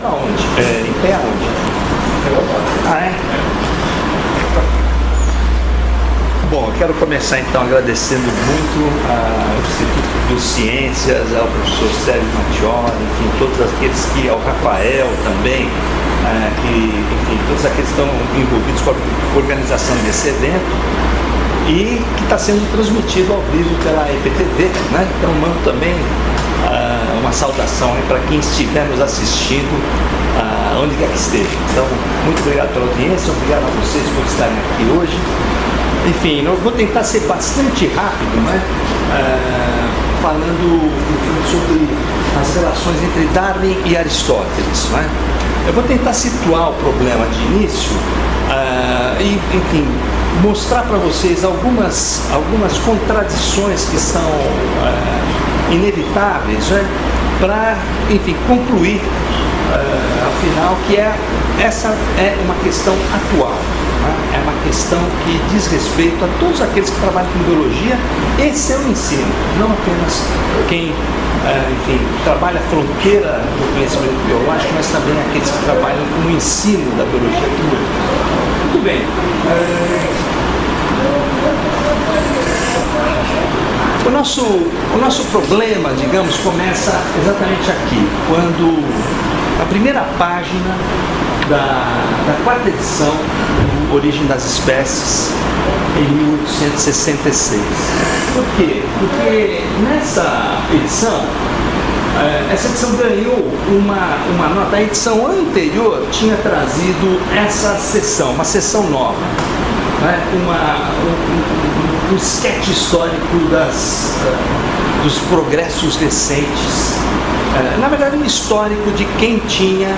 Tá onde? Em pé aonde? Ah, é? Bom, eu quero começar então agradecendo muito ao Instituto de Ciências, ao professor Sérgio Mattioli, enfim, todos aqueles que, ao Rafael também, enfim, todos aqueles que estão envolvidos com a organização desse evento e que está sendo transmitido ao vivo pela EPTV, né? Então mando também uma saudação para quem estiver nos assistindo, onde quer que esteja. Então, muito obrigado pela audiência, obrigado a vocês por estarem aqui hoje. Enfim, eu vou tentar ser bastante rápido, né? Falando sobre as relações entre Darwin e Aristóteles, né? Eu vou tentar situar o problema de início e, enfim, mostrar para vocês algumas contradições que são inevitáveis, né? Para, enfim, concluir, afinal, que essa é uma questão atual. É uma questão que diz respeito a todos aqueles que trabalham com biologia e seu ensino, não apenas quem, enfim, trabalha a fronteira do conhecimento biológico, mas também aqueles que trabalham com o ensino da biologia química. Muito bem. O nosso problema, digamos, começa exatamente aqui, quando a primeira página da quarta edição do Origem das Espécies, em 1866. Por quê? Porque nessa edição, essa edição ganhou uma nota. A edição anterior tinha trazido essa seção, uma seção nova, né? Um sketch histórico dos progressos recentes. Na verdade, um histórico de quem tinha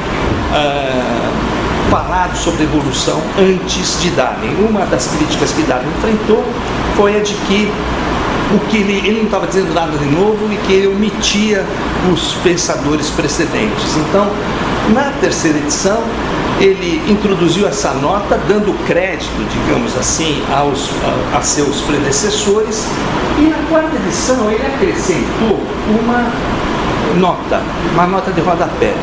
falado sobre evolução antes de Darwin. Uma das críticas que Darwin enfrentou foi a de que ele não estava dizendo nada de novo e que ele omitia os pensadores precedentes. Então, na terceira edição, ele introduziu essa nota, dando crédito, digamos assim, a seus predecessores, e na quarta edição ele acrescentou uma nota de rodapé.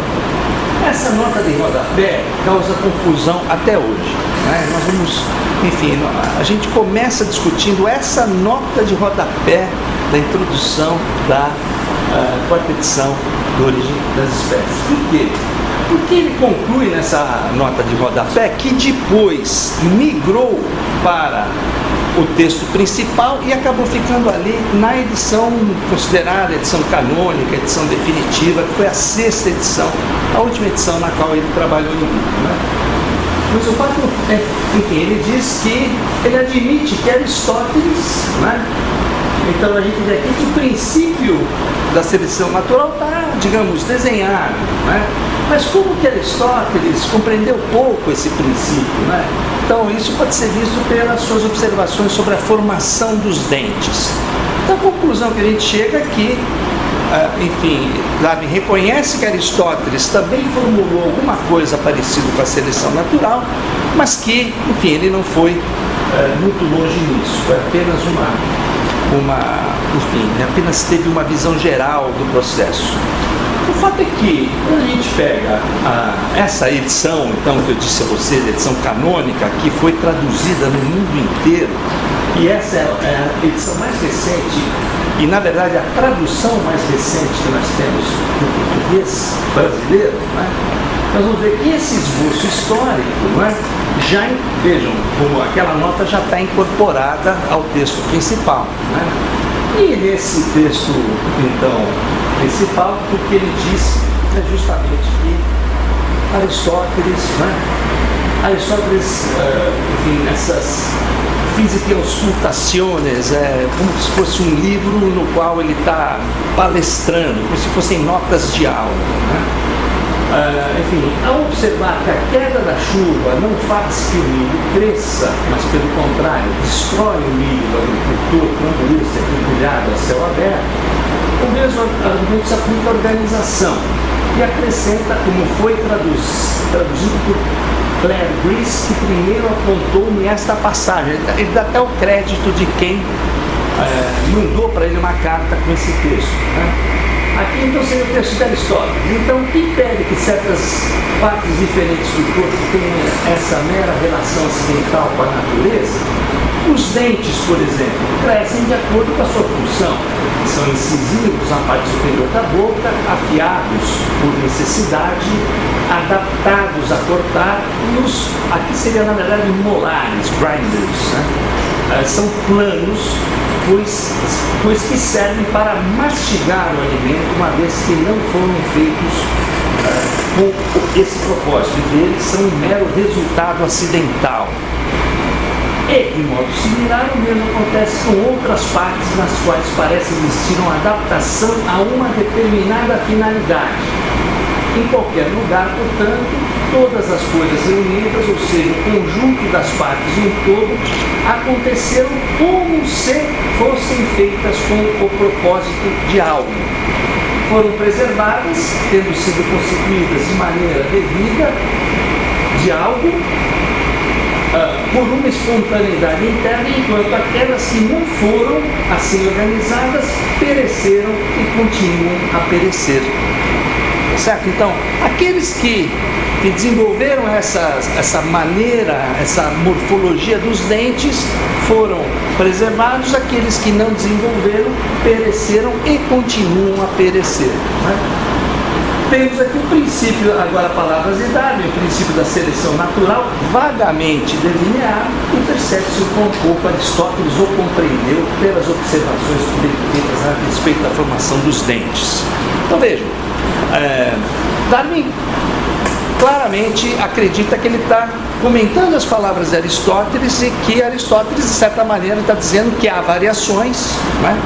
Essa nota de rodapé causa confusão até hoje, né? Nós vamos, enfim, a gente começa discutindo essa nota de rodapé da introdução da quarta edição do Origem das Espécies. Por quê? Porque ele conclui nessa nota de rodapé que depois migrou para o texto principal e acabou ficando ali na edição considerada edição canônica, edição definitiva, que foi a sexta edição, a última edição na qual ele trabalhou no livro, né? Mas o fato é, enfim, ele diz que ele admite que Aristóteles, né? Então a gente vê aqui que o princípio da seleção natural está, digamos, desenhado, né? Mas como que Aristóteles compreendeu pouco esse princípio, né? Então isso pode ser visto pelas suas observações sobre a formação dos dentes. Então a conclusão que a gente chega é que, enfim, Darwin reconhece que Aristóteles também formulou alguma coisa parecida com a seleção natural, mas que, enfim, ele não foi muito longe nisso, foi apenas enfim, apenas teve uma visão geral do processo. O fato é que, quando a gente pega essa edição, então, que eu disse a vocês, a edição canônica, que foi traduzida no mundo inteiro, e essa é a edição mais recente, e na verdade a tradução mais recente que nós temos no português brasileiro, né? Nós vamos ver que esse esboço histórico, né, vejam, como aquela nota já está incorporada ao texto principal, né? E nesse texto, então, principal, o que ele diz é justamente que Aristóteles, enfim, essas Física e Auscultaciones, como se fosse um livro no qual ele está palestrando, como se fossem notas de aula, né? Enfim, ao observar que a queda da chuva não faz que o milho cresça, mas pelo contrário, destrói o milho do agricultor quando isso é mergulhado a céu aberto, o mesmo argumento se aplica à organização e acrescenta, como foi traduzido por Claire Brice, que primeiro apontou-me esta passagem. Ele dá até o crédito de quem mandou para ele uma carta com esse texto, né? Aqui então seria o texto de Aristóteles. Então, o que impede que certas partes diferentes do corpo tenham essa mera relação acidental com a natureza? Os dentes, por exemplo, crescem de acordo com a sua função. São incisivos na parte superior da boca, afiados por necessidade, adaptados a cortar, e aqui seria na verdade molares, grinders, né? São planos, pois que servem para mastigar o alimento, uma vez que não foram feitos com esse propósito, e eles são um mero resultado acidental. E, de modo similar, o mesmo acontece com outras partes nas quais parece existir uma adaptação a uma determinada finalidade. Em qualquer lugar, portanto, todas as coisas reunidas, ou seja, o conjunto das partes em todo, aconteceram como se fossem feitas com o propósito de algo. Foram preservadas, tendo sido constituídas de maneira devida de algo, por uma espontaneidade interna, enquanto aquelas que não foram assim organizadas pereceram e continuam a perecer. Certo? Então, aqueles que desenvolveram essa maneira, essa morfologia dos dentes foram preservados, aqueles que não desenvolveram pereceram e continuam a perecer. Né? Temos aqui o princípio, agora palavras de Darwin, o princípio da seleção natural, vagamente delineado, e percebe-se com pouco Aristóteles o compreendeu pelas observações feitas a respeito da formação dos dentes. Então vejam, Darwin claramente acredita que ele está comentando as palavras de Aristóteles e que Aristóteles, de certa maneira, está dizendo que há variações, né?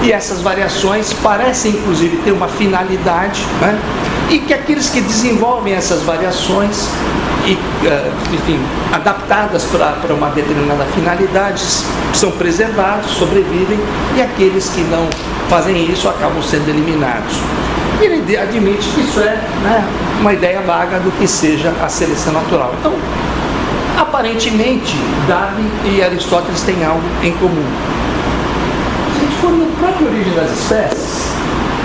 E essas variações parecem, inclusive, ter uma finalidade, né? E que aqueles que desenvolvem essas variações, enfim, adaptadas para uma determinada finalidade, são preservados, sobrevivem, e aqueles que não fazem isso acabam sendo eliminados. Ele admite que isso é, né, uma ideia vaga do que seja a seleção natural. Então, aparentemente, Darwin e Aristóteles têm algo em comum. Se a gente for na própria origem das espécies,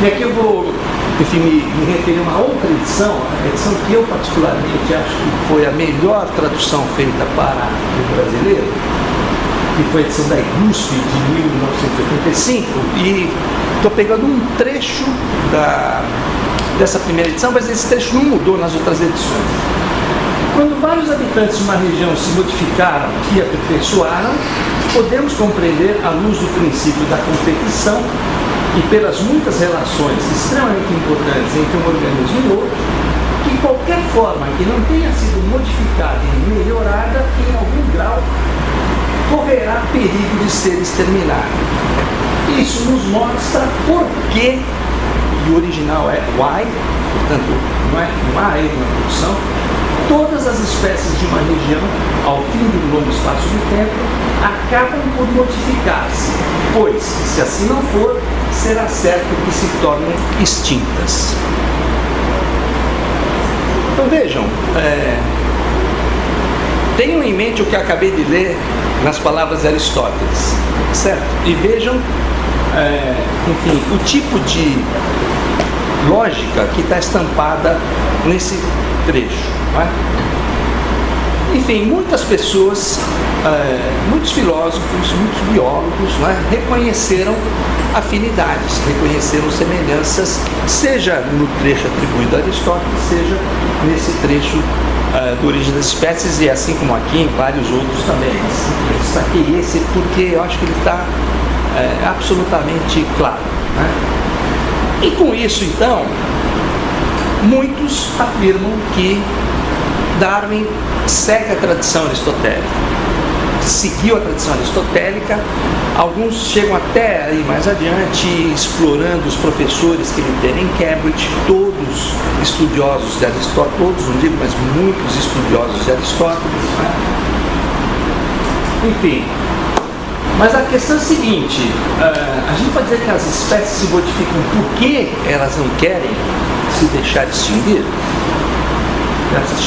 e aqui eu vou, enfim, me referir a uma outra edição, a edição que eu particularmente acho que foi a melhor tradução feita para o brasileiro, que foi a edição da IGUSP de 1985, e estou pegando um trecho dessa primeira edição, mas esse trecho não mudou nas outras edições. Quando vários habitantes de uma região se modificaram e aperfeiçoaram, podemos compreender, à luz do princípio da competição e pelas muitas relações extremamente importantes entre um organismo e outro, que qualquer forma que não tenha sido modificada e melhorada, em algum grau, correrá perigo de ser exterminada. Isso nos mostra por que, e o original é why, portanto, não é uma erro na produção, todas as espécies de uma região, ao fim do longo espaço de tempo, acabam por modificar-se, pois, se assim não for, será certo que se tornem extintas. Então vejam, tenham em mente o que eu acabei de ler nas palavras de Aristóteles, certo? E vejam, enfim, o tipo de lógica que está estampada nesse trecho. Não é? Enfim, muitas pessoas, muitos filósofos, muitos biólogos, não é? Reconheceram afinidades, reconheceram semelhanças, seja no trecho atribuído a Aristóteles, seja nesse trecho do Origem das Espécies, e assim como aqui em vários outros também. Eu destaquei esse porque eu acho que ele está absolutamente claro. Né? E com isso, então, muitos afirmam que Darwin segue a tradição aristotélica, seguiu a tradição aristotélica. Alguns chegam até aí mais adiante, explorando os professores que ele teve em Cambridge, todos estudiosos de Aristóteles, todos, não digo, mas muitos estudiosos de Aristóteles. Né? Enfim, mas a questão é a seguinte, a gente pode dizer que as espécies se modificam porque elas não querem se deixar extinguir?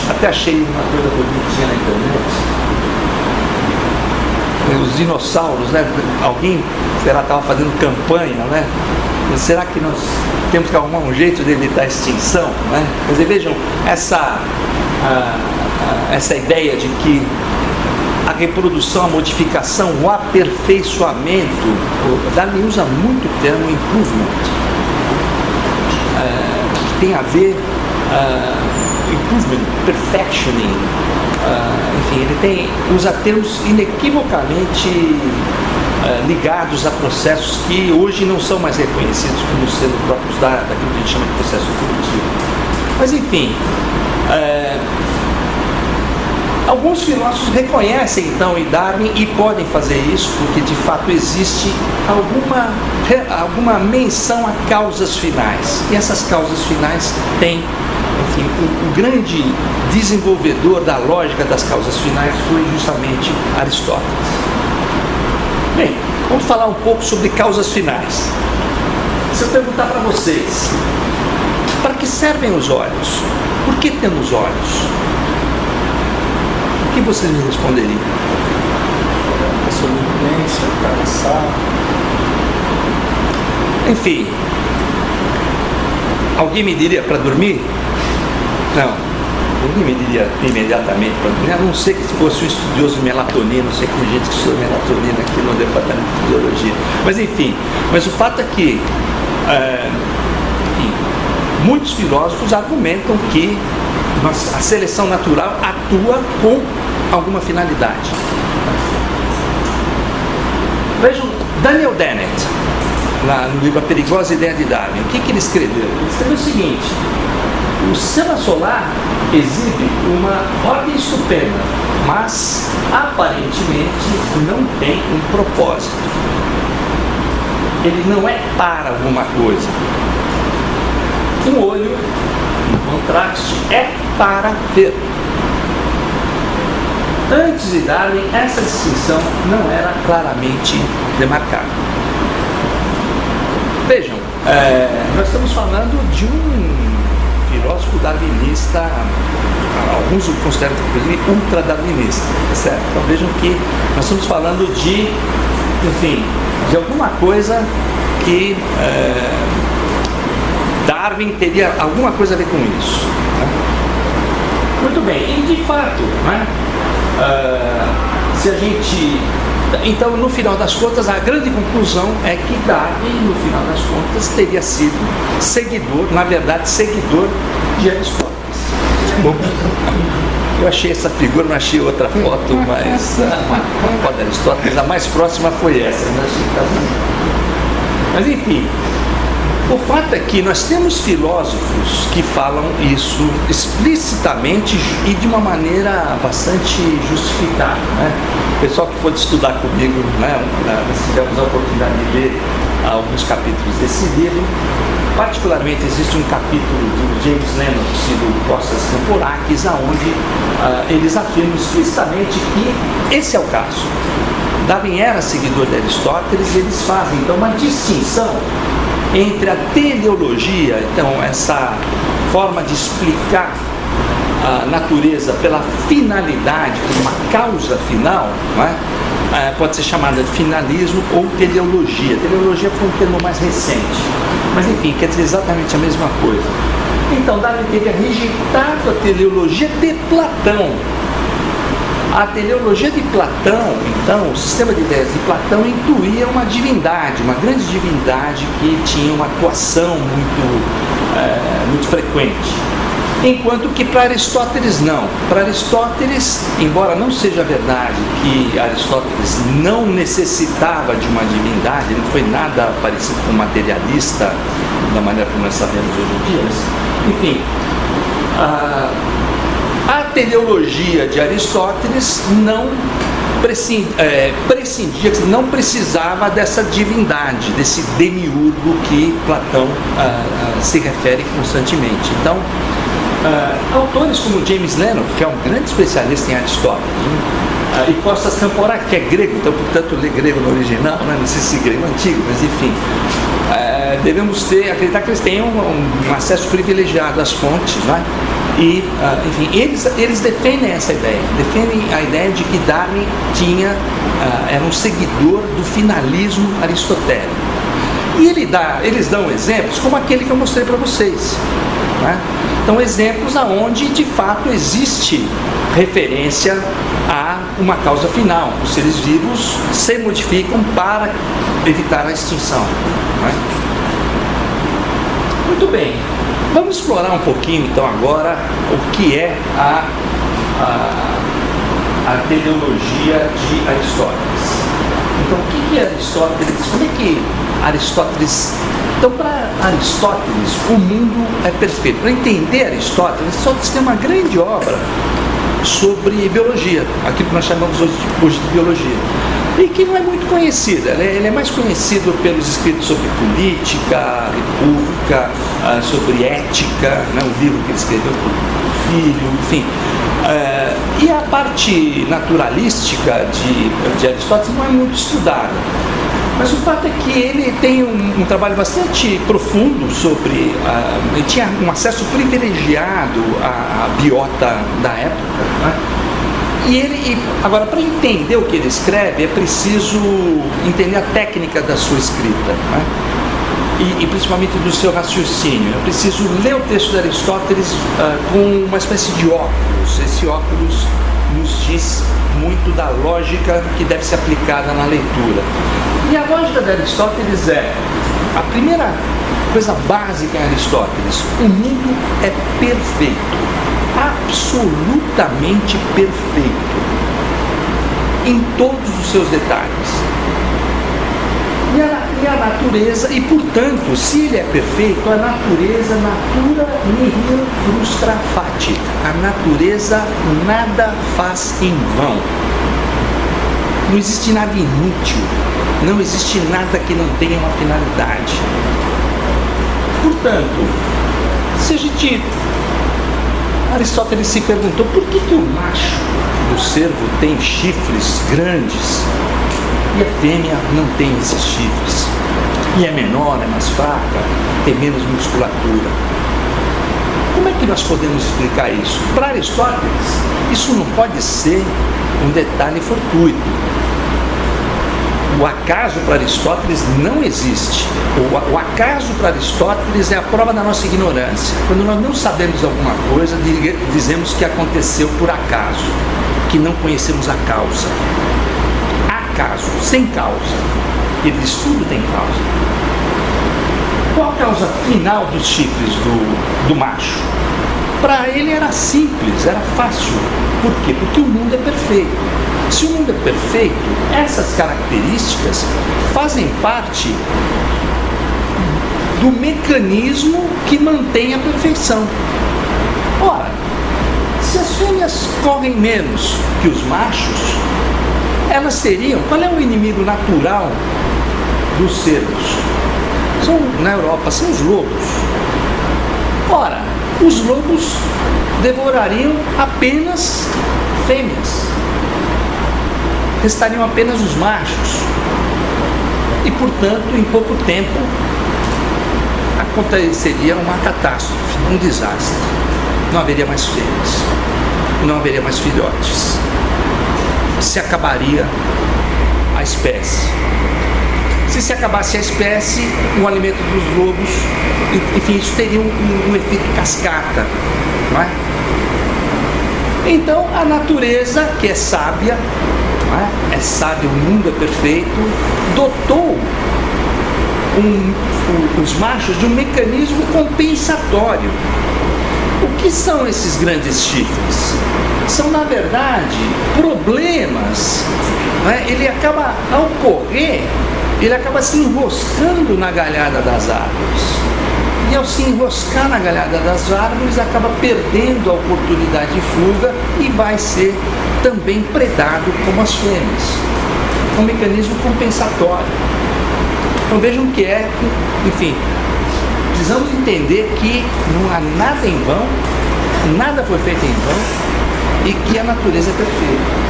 Até achei uma coisa bonitinha na internet. Os dinossauros, né? Alguém, será, estava fazendo campanha, né? Será que nós temos que arrumar um jeito de evitar a extinção, né? Quer dizer, vejam, essa ideia de que a reprodução, a modificação, o aperfeiçoamento, Darwin usa muito o termo improvement, que tem a ver, improvement, perfectioning, enfim, ele usa termos inequivocamente ligados a processos que hoje não são mais reconhecidos como sendo próprios daquilo que a gente chama de processo evolutivo. Mas enfim, alguns filósofos reconhecem então em Darwin e podem fazer isso porque de fato existe alguma menção a causas finais, e essas causas finais têm, enfim, o grande desenvolvedor da lógica das causas finais foi justamente Aristóteles. Bem, vamos falar um pouco sobre causas finais. Se eu perguntar para vocês, para que servem os olhos? Por que temos olhos? O que vocês me responderiam? A sobrevivência, para caçar. Enfim, alguém me diria para dormir? Não, ninguém me diria imediatamente para dormir, a não ser que fosse um estudioso de melatonina. Não sei que tem gente que estuda melatonina aqui no departamento de fisiologia. Mas enfim, o fato é que muitos filósofos argumentam que a seleção natural atua com alguma finalidade. Vejam, Daniel Dennett, lá no livro A Perigosa Ideia de Darwin, o que ele escreveu? Ele escreveu o seguinte: o sistema solar exibe uma ordem estupenda, mas aparentemente não tem um propósito. Ele não é para alguma coisa. Um olho, em contraste, é para ver. Antes de Darwin, essa distinção não era claramente demarcada. Vejam, nós estamos falando de um filósofo darwinista, alguns o consideram inclusive ultra-darwinista, tá certo? Então vejam que nós estamos falando de, enfim, de alguma coisa que Darwin teria alguma coisa a ver com isso, né? Muito bem, e de fato, né, se a gente... Então, no final das contas, a grande conclusão é que Darwin, no final das contas, teria sido seguidor de Aristóteles. Bom, eu achei essa figura, não achei outra foto, mas a foto de Aristóteles, a mais próxima foi essa. Mas enfim, o fato é que nós temos filósofos que falam isso explicitamente e de uma maneira bastante justificada, né? O pessoal que pôde estudar comigo, né, nós tivemos a oportunidade de ler alguns capítulos desse livro. Particularmente existe um capítulo do James Lennox e do Costas Camporakis, onde eles afirmam explicitamente que esse é o caso. Darwin era seguidor de Aristóteles, e eles fazem então uma distinção entre a teleologia, então essa forma de explicar a natureza pela finalidade, por uma causa final, não é? Pode ser chamada de finalismo ou teleologia. Teleologia foi um termo mais recente, mas enfim, quer dizer exatamente a mesma coisa. Então Darwin teria rejeitado a teleologia de Platão. A teleologia de Platão, então, o sistema de ideias de Platão incluía uma divindade, uma grande divindade que tinha uma atuação muito frequente. Enquanto que para Aristóteles não. Para Aristóteles, embora não seja verdade que Aristóteles não necessitava de uma divindade, ele não foi nada parecido com um materialista, da maneira como nós sabemos hoje em dia, mas, enfim, a teleologia de Aristóteles não prescindia, não precisava dessa divindade, desse demiurgo que Platão se refere constantemente. Então, autores como James Lennox, que é um grande especialista em Aristóteles, e Costas Camporakis, que é grego, então portanto lê grego no original, né? Não sei se grego antigo, mas enfim, devemos acreditar que eles tenham um acesso privilegiado às fontes, né? E, enfim, eles defendem essa ideia, defendem a ideia de que Darwin era um seguidor do finalismo aristotélico. E eles dão exemplos como aquele que eu mostrei para vocês, né? Então, exemplos aonde de fato existe referência a uma causa final. Os seres vivos se modificam para evitar a extinção, né? Muito bem, vamos explorar um pouquinho então agora o que é a teleologia de Aristóteles. Então, o que é Aristóteles? Como é que Aristóteles... Então, para Aristóteles, o mundo é perfeito. Para entender Aristóteles tem uma grande obra sobre biologia, aquilo que nós chamamos hoje de biologia, e que não é muito conhecida. Ele é mais conhecido pelos escritos sobre política, república, sobre ética, né? O livro que ele escreveu para o filho, enfim. E a parte naturalística de Aristóteles não é muito estudada. Mas o fato é que ele tem um trabalho bastante profundo sobre... ele tinha um acesso privilegiado à biota da época, né? Agora, para entender o que ele escreve, é preciso entender a técnica da sua escrita, né? E principalmente do seu raciocínio. É preciso ler o texto de Aristóteles com uma espécie de óculos. Esse óculos nos diz muito da lógica que deve ser aplicada na leitura. E a lógica de Aristóteles é, a primeira coisa básica em Aristóteles, o mundo é perfeito, absolutamente perfeito, em todos os seus detalhes. E a natureza, e portanto, se ele é perfeito, a natureza natura nihil frustra fati. A natureza nada faz em vão. Não existe nada inútil, não existe nada que não tenha uma finalidade. Portanto, se a gente... Aristóteles se perguntou por que o macho do cervo tem chifres grandes e a fêmea não tem esses chifres, e é menor, é mais fraca, tem menos musculatura. Como é que nós podemos explicar isso? Para Aristóteles, isso não pode ser um detalhe fortuito. O acaso para Aristóteles não existe. O acaso para Aristóteles é a prova da nossa ignorância. Quando nós não sabemos alguma coisa, dizemos que aconteceu por acaso, que não conhecemos a causa. Acaso, sem causa. Ele diz, tudo tem causa. Qual a causa final dos chifres do macho? Para ele era simples, era fácil. Por quê? Porque o mundo é perfeito. Se o mundo é perfeito, essas características fazem parte do mecanismo que mantém a perfeição. Ora, se as fêmeas correm menos que os machos, elas seriam... Qual é o inimigo natural dos cervos? Na Europa, são os lobos. Ora, os lobos devorariam apenas fêmeas. Restariam apenas os machos. E, portanto, em pouco tempo, aconteceria uma catástrofe, um desastre. Não haveria mais fêmeas, não haveria mais filhotes. Se acabaria a espécie. Se acabasse a espécie, o alimento dos lobos, enfim, isso teria um efeito cascata, não é? Então, a natureza, que é sábia, não é? É sábia, o mundo é perfeito, dotou os machos de um mecanismo compensatório. O que são esses grandes chifres? São, na verdade, problemas, não é? Ele acaba, ao correr, ele acaba se enroscando na galhada das árvores. E ao se enroscar na galhada das árvores, acaba perdendo a oportunidade de fuga e vai ser também predado como as fêmeas. É um mecanismo compensatório. Então vejam que enfim, precisamos entender que não há nada em vão, nada foi feito em vão e que a natureza é perfeita.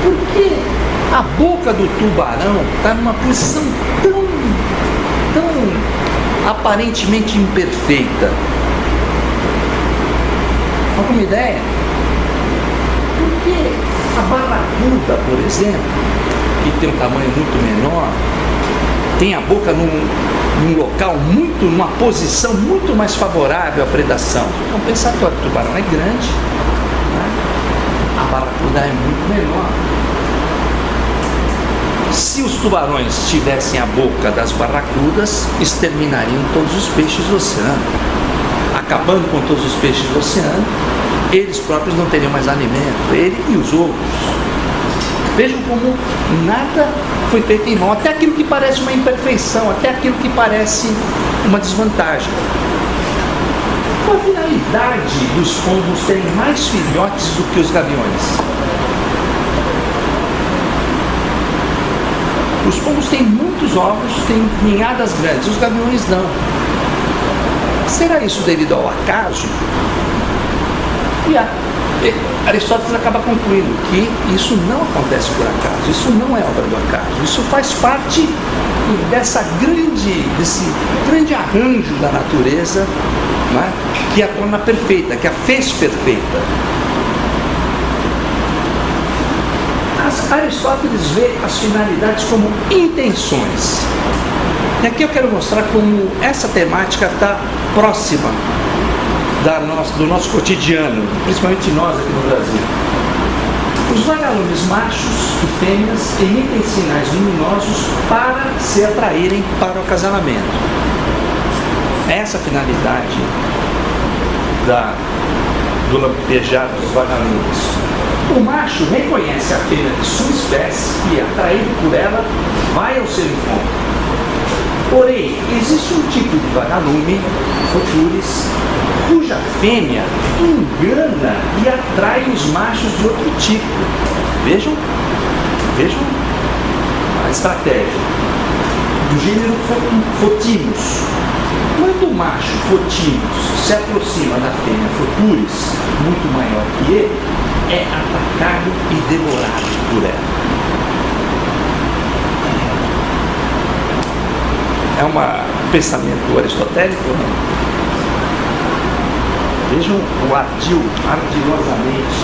Por que a boca do tubarão está numa posição tão aparentemente imperfeita? Alguma ideia? Porque a barracuda, por exemplo, que tem um tamanho muito menor, tem a boca num local numa posição muito mais favorável à predação. O compensatório do tubarão é grande, né? A barracuda é muito menor. Se os tubarões tivessem a boca das barracudas, exterminariam todos os peixes do oceano. Acabando com todos os peixes do oceano, eles próprios não teriam mais alimento, ele e os outros. Vejam como nada foi feito em vão, até aquilo que parece uma imperfeição, até aquilo que parece uma desvantagem. Qual a finalidade dos pombos terem mais filhotes do que os gaviões? Os pombos têm muitos ovos, têm ninhadas grandes, os gaviões não. Será isso devido ao acaso? E Aristóteles acaba concluindo que isso não acontece por acaso, isso não é obra do acaso, isso faz parte desse grande arranjo da natureza, né, que a torna perfeita, que a fez perfeita. Aristóteles vê as finalidades como intenções. E aqui eu quero mostrar como essa temática está próxima do nosso cotidiano, principalmente nós aqui no Brasil. Os vagalumes machos e fêmeas emitem sinais luminosos para se atraírem para o acasalamento. Essa finalidade do lampejar dos vagalumes. O macho reconhece a fêmea de sua espécie e, atraído por ela, vai ao seu encontro. Porém, existe um tipo de vagalume, Futuris, cuja fêmea engana e atrai os machos de outro tipo. Vejam a estratégia. Do gênero Photinus. Quando o macho Photinus se aproxima da fêmea Futuris, muito maior que ele, é atacado e devorado por ela. É um pensamento aristotélico, não? Vejam o ardilosamente.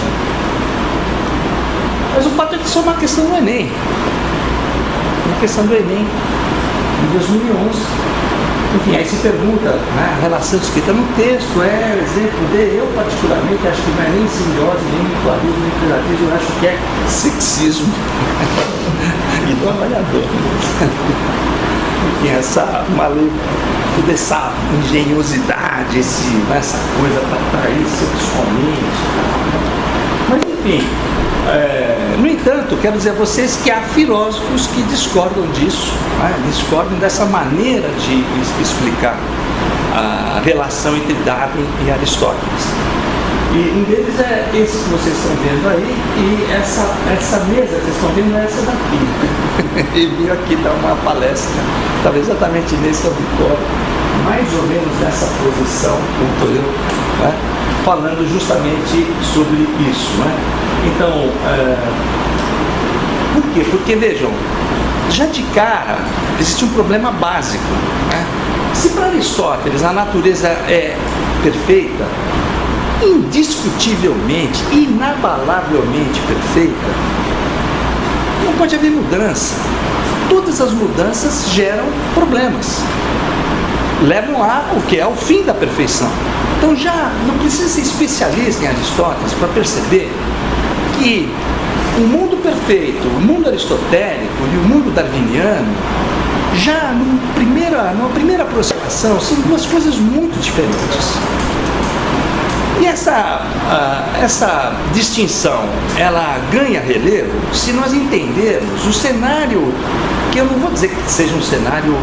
Mas o fato é que isso é uma questão do Enem. Uma questão do Enem, em 2011. Enfim, aí se pergunta, né, a relação escrita no texto é exemplo de, eu particularmente acho que não é nem simbiose, nem mutualismo, nem privatismo, eu acho que é sexismo e trabalhador. Enfim, essa engenhosidade, essa coisa para atrair sexualmente. Mas enfim, no entanto, quero dizer a vocês que há filósofos que discordam disso, né? Discordam dessa maneira de explicar a relação entre Darwin e Aristóteles. E um deles é esse que vocês estão vendo aí, e essa mesa que vocês estão vendo é essa daqui. E vim aqui dar uma palestra, talvez exatamente nesse auditório, mais ou menos nessa posição, como estou eu, né? Falando justamente sobre isso, né? Então, por quê? Porque, vejam, já de cara existe um problema básico, né? Se para Aristóteles a natureza é perfeita, indiscutivelmente, inabalavelmente perfeita, não pode haver mudança. Todas as mudanças geram problemas, levam ao que é o fim da perfeição. Então já não precisa ser especialista em Aristóteles para perceber que o mundo perfeito, o mundo aristotélico e o mundo darwiniano, já numa primeira aproximação, são duas coisas muito diferentes. E essa distinção, ela ganha relevo se nós entendermos o cenário, que eu não vou dizer que seja um cenário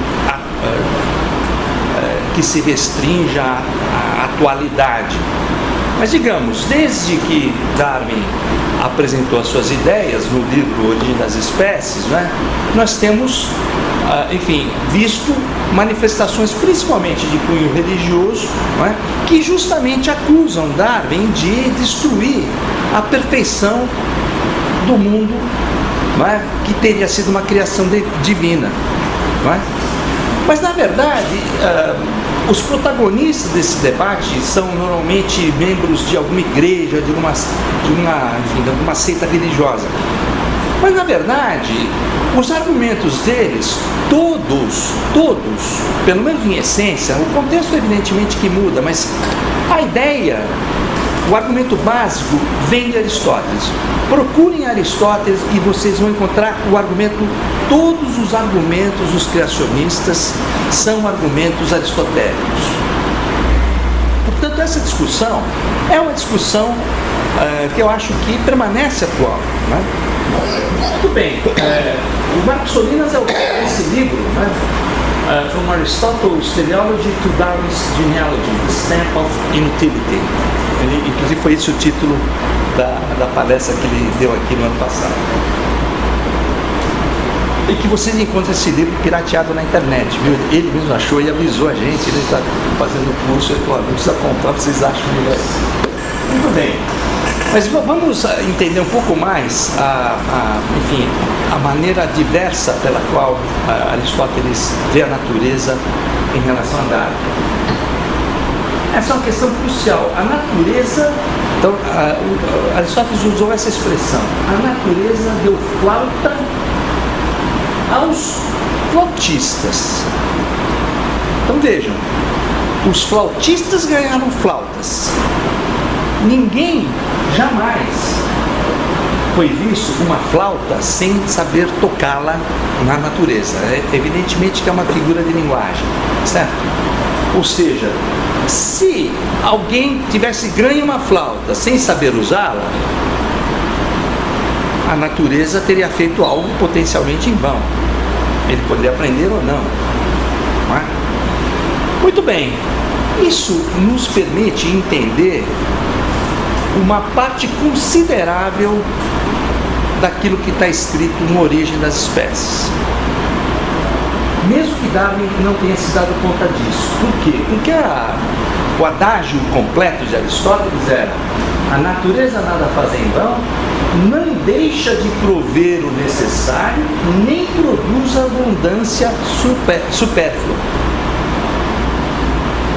que se restrinja à atualidade, mas digamos, desde que Darwin apresentou as suas ideias no livro Origem das Espécies, né, nós temos, enfim, visto manifestações principalmente de cunho religioso, né, que justamente acusam Darwin de destruir a perfeição do mundo, né, que teria sido uma criação divina. Né? Mas na verdade, os protagonistas desse debate são normalmente membros de alguma igreja, de alguma seita religiosa. Mas, na verdade, os argumentos deles, todos, pelo menos em essência, o contexto evidentemente que muda, mas a ideia, o argumento básico vem de Aristóteles. Procurem Aristóteles e vocês vão encontrar o argumento, todos os argumentos dos criacionistas são argumentos aristotélicos. Portanto, essa discussão é uma discussão que eu acho que permanece atual, né? Muito bem, o Marcos Solinas é o autor desse livro, né? From Aristotle's Teleology to Darwin's Genealogy, The Stamp of Inutility. Ele, inclusive, foi esse o título da palestra que ele deu aqui no ano passado. E que vocês encontram esse livro pirateado na internet, viu? Ele mesmo achou e avisou a gente, ele está fazendo o curso, ele falou, não precisa comprar, vocês acham melhor. Muito bem. Mas vamos entender um pouco mais enfim, a maneira diversa pela qual Aristóteles vê a natureza em relação a Darwin. Essa é uma questão crucial. A natureza, então, Aristóteles usou essa expressão, a natureza deu flauta aos flautistas. Então vejam, os flautistas ganharam flautas. Ninguém jamais foi visto uma flauta sem saber tocá-la na natureza. Evidentemente que é uma figura de linguagem, certo? Ou seja, se alguém tivesse ganho uma flauta sem saber usá-la, a natureza teria feito algo potencialmente em vão. Ele poderia aprender ou não, não é? Muito bem, isso nos permite entender uma parte considerável daquilo que está escrito no Origem das Espécies. Mesmo que Darwin não tenha se dado conta disso. Por quê? Porque o adágio completo de Aristóteles era: a natureza nada faz em vão, não deixa de prover o necessário, nem produz abundância supérflua.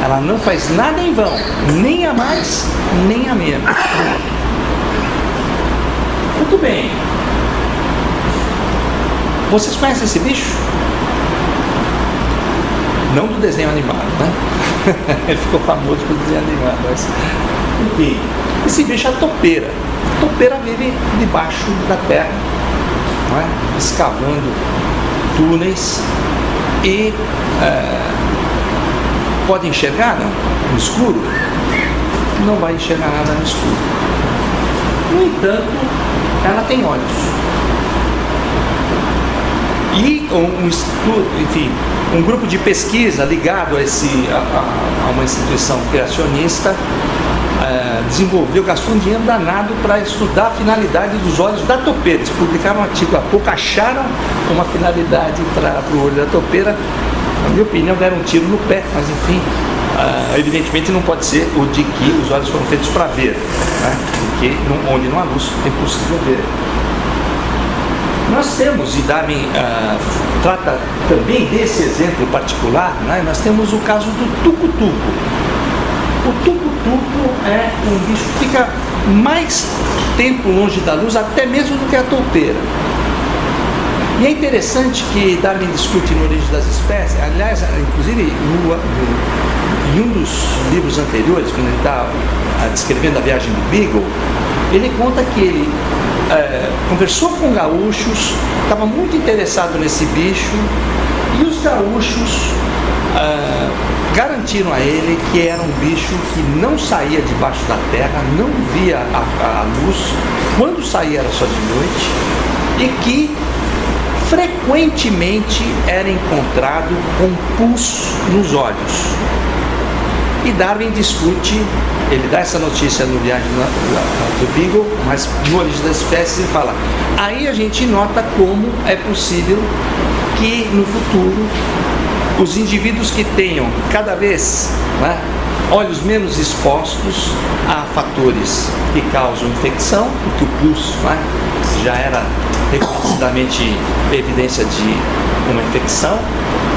Ela não faz nada em vão, nem a mais, nem a menos. Muito bem. Vocês conhecem esse bicho? Não do desenho animado, né? Ele ficou famoso pelo desenho animado, mas... Enfim, esse bicho é a topeira. A topeira vive debaixo da terra, não é? Escavando túneis e... pode enxergar, não? No escuro? Não vai enxergar nada no escuro. No entanto, ela tem olhos. E um estudo, enfim, um grupo de pesquisa ligado a uma instituição criacionista gastou um dinheiro danado para estudar a finalidade dos olhos da topeira. Eles publicaram um artigo há pouco, acharam uma finalidade para o olho da topeira. Na minha opinião, deram um tiro no pé, mas enfim, evidentemente não pode ser o de que os olhos foram feitos para ver, né? Porque onde não há luz é impossível ver. Nós temos, e Darwin trata também desse exemplo particular, né? Nós temos o caso do tucutuco. O tucutuco é um bicho que fica mais tempo longe da luz, até mesmo do que a toupeira. E é interessante que Darwin discute no Origem das Espécies, aliás, inclusive em um dos livros anteriores, quando ele está descrevendo a viagem do Beagle, ele conta que ele conversou com gaúchos, estava muito interessado nesse bicho, e os gaúchos garantiram a ele que era um bicho que não saía debaixo da terra, não via a luz, quando saía era só de noite, e que frequentemente era encontrado com pus nos olhos. E Darwin discute, ele dá essa notícia no Viagem do Beagle, mas no Origem das Espécies ele fala: aí a gente nota como é possível que no futuro os indivíduos que tenham cada vez, né, olhos menos expostos a fatores que causam infecção, porque o pus, né, já era reconhecidamente evidência de uma infecção,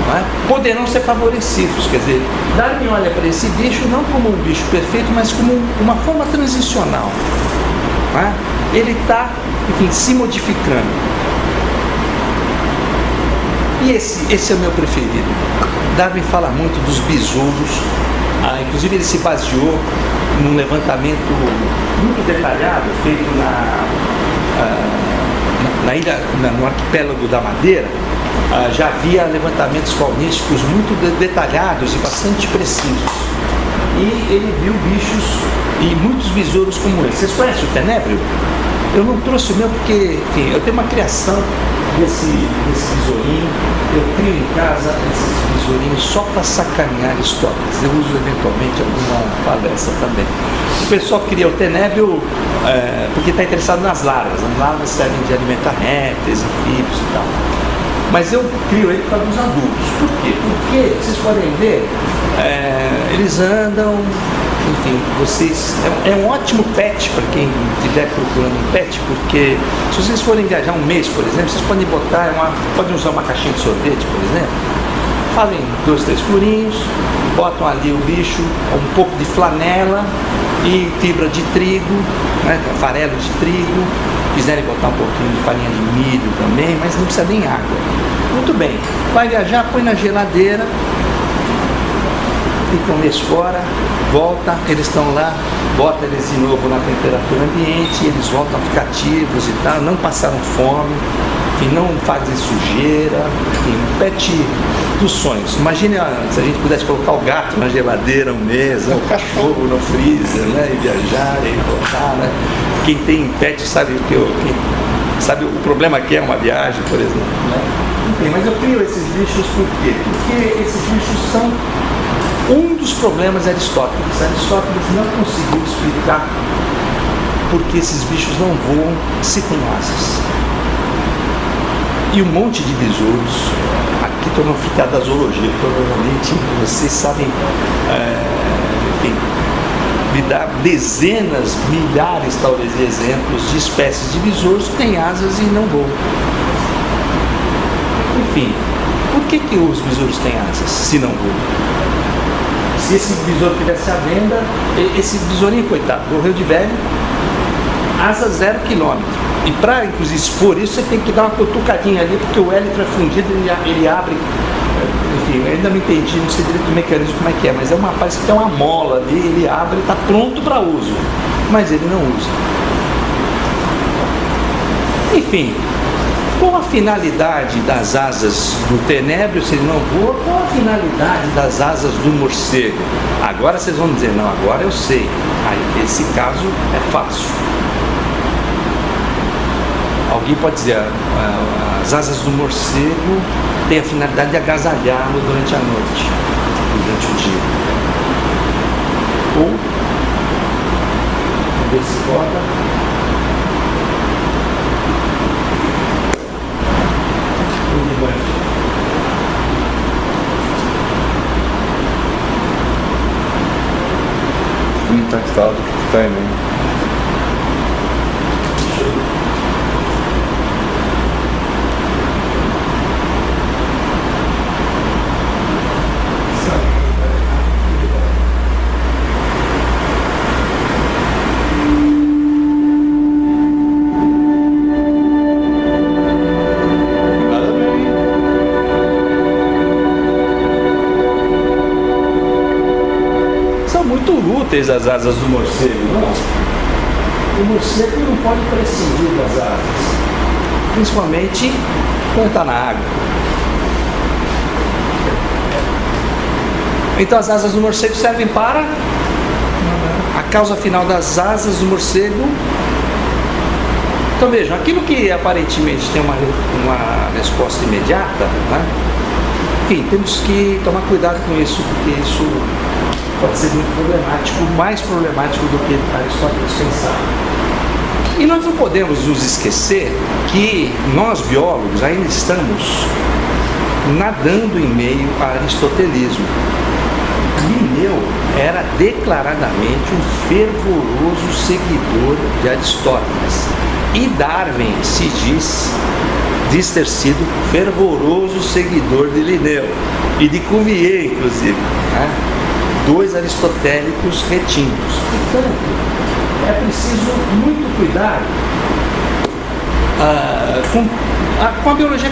né, poderão ser favorecidos. Quer dizer, Darwin olha para esse bicho não como um bicho perfeito, mas como uma forma transicional, né? Ele está, enfim, se modificando. E esse é o meu preferido. Darwin fala muito dos besouros, inclusive ele se baseou num levantamento muito detalhado feito na ilha, no arquipélago da Madeira. Já havia levantamentos faunísticos muito detalhados e bastante precisos. E ele viu bichos e muitos besouros como esse. Vocês conhecem o tenébrio? Eu não trouxe o meu porque, enfim, eu tenho uma criação desse besourinho. Eu crio em casa esses besourinhos só para sacanear Aristóteles. Eu uso eventualmente alguma palestra também. O pessoal cria o tenébrio porque está interessado nas larvas. As larvas servem de alimentar répteis, anfíbios e tal. Mas eu crio ele para os adultos. Por quê? Porque, vocês podem ver, eles andam, enfim, é um ótimo pet para quem estiver procurando um pet, porque se vocês forem viajar um mês, por exemplo, vocês podem podem usar uma caixinha de sorvete, por exemplo, fazem 2, 3 furinhos, botam ali o bicho, um pouco de flanela e fibra de trigo, farelo de trigo. Quiserem botar um pouquinho de farinha de milho também, mas não precisa nem água. Muito bem, vai viajar, põe na geladeira, fica um mês fora, volta, eles estão lá, bota eles de novo na temperatura ambiente, eles voltam a ficar ativos e tal, não passaram fome, enfim, não fazem sujeira, enfim, um pet dos sonhos. Imagine se a gente pudesse colocar o gato na geladeira um mês, o cachorro no freezer, e viajar e voltar, Quem tem pet sabe sabe o problema que é uma viagem, por exemplo, Enfim, mas eu crio esses bichos por quê? Porque esses bichos são um dos problemas de Aristóteles. Aristóteles não conseguiu explicar por que esses bichos não voam se tem asas. E um monte de besouros, aqui estou no fritar da zoologia, provavelmente vocês sabem, enfim, me dá dezenas, milhares talvez de exemplos de espécies de besouros que têm asas e não voam. Enfim, por que os besouros têm asas se não voam? Se esse besouro tivesse à venda, esse besourinho, coitado, morreu de velho, asa 0 km. E para, inclusive, expor isso, você tem que dar uma cutucadinha ali, porque o élitro é fundido, ele abre. Enfim, eu ainda não entendi, não sei direito o mecanismo como é que é, mas parece que tem uma mola ali, ele abre e está pronto para uso, mas ele não usa. Enfim, qual a finalidade das asas do tenébrio se ele não voa? Qual a finalidade das asas do morcego? Agora vocês vão dizer, não, agora eu sei. Aí, esse caso é fácil. Alguém pode dizer, as asas do morcego têm a finalidade de agasalhá-lo durante a noite, durante o dia. Ou, vamos ver se roda. Intactado que tem, né? As asas do morcego, não. O morcego não pode prescindir das asas, principalmente quando está na água. Então as asas do morcego servem para a causa final das asas do morcego. Então vejam, aquilo que aparentemente tem uma resposta imediata, enfim, temos que tomar cuidado com isso, porque isso pode ser muito problemático, mais problemático do que Aristóteles pensava. E nós não podemos nos esquecer que nós, biólogos, ainda estamos nadando em meio ao aristotelismo. Linneu era declaradamente um fervoroso seguidor de Aristóteles. E Darwin se diz ter sido fervoroso seguidor de Linneu e de Cuvier, inclusive, dois aristotélicos retintos. Portanto, é preciso muito cuidado com a biologia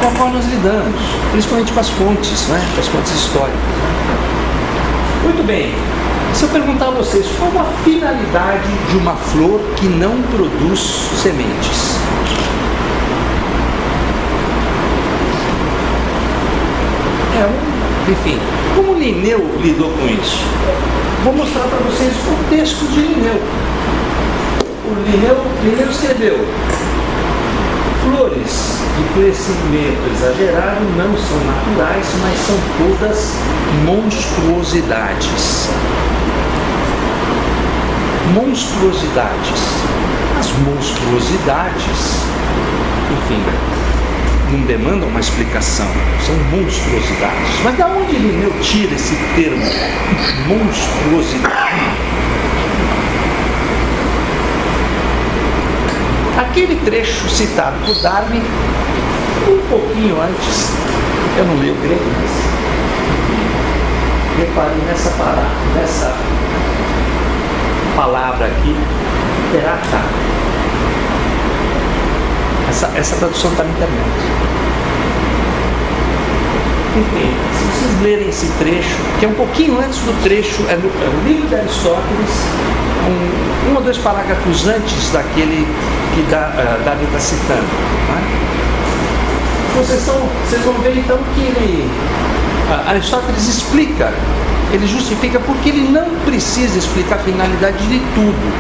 com a qual nós lidamos, principalmente com as fontes, né? Com as fontes históricas. Muito bem, se eu perguntar a vocês qual a finalidade de uma flor que não produz sementes? Enfim, como Linneu lidou com isso? Vou mostrar para vocês o texto de Linneu. Linneu escreveu: flores de crescimento exagerado não são naturais, mas são todas monstruosidades. Monstruosidades. As monstruosidades, enfim, não demandam uma explicação, são monstruosidades. Mas de onde Linneu tira esse termo, monstruosidade? Aquele trecho citado por Darwin, um pouquinho antes, eu não leio grego, mas reparem nessa palavra aqui, terata. Essa tradução está na internet. Enfim, se vocês lerem esse trecho, que é um pouquinho antes do trecho, é o livro de Aristóteles, um ou dois parágrafos antes daquele que Davi está citando. Né? Vocês vão ver então que Aristóteles explica, ele justifica porque ele não precisa explicar a finalidade de tudo.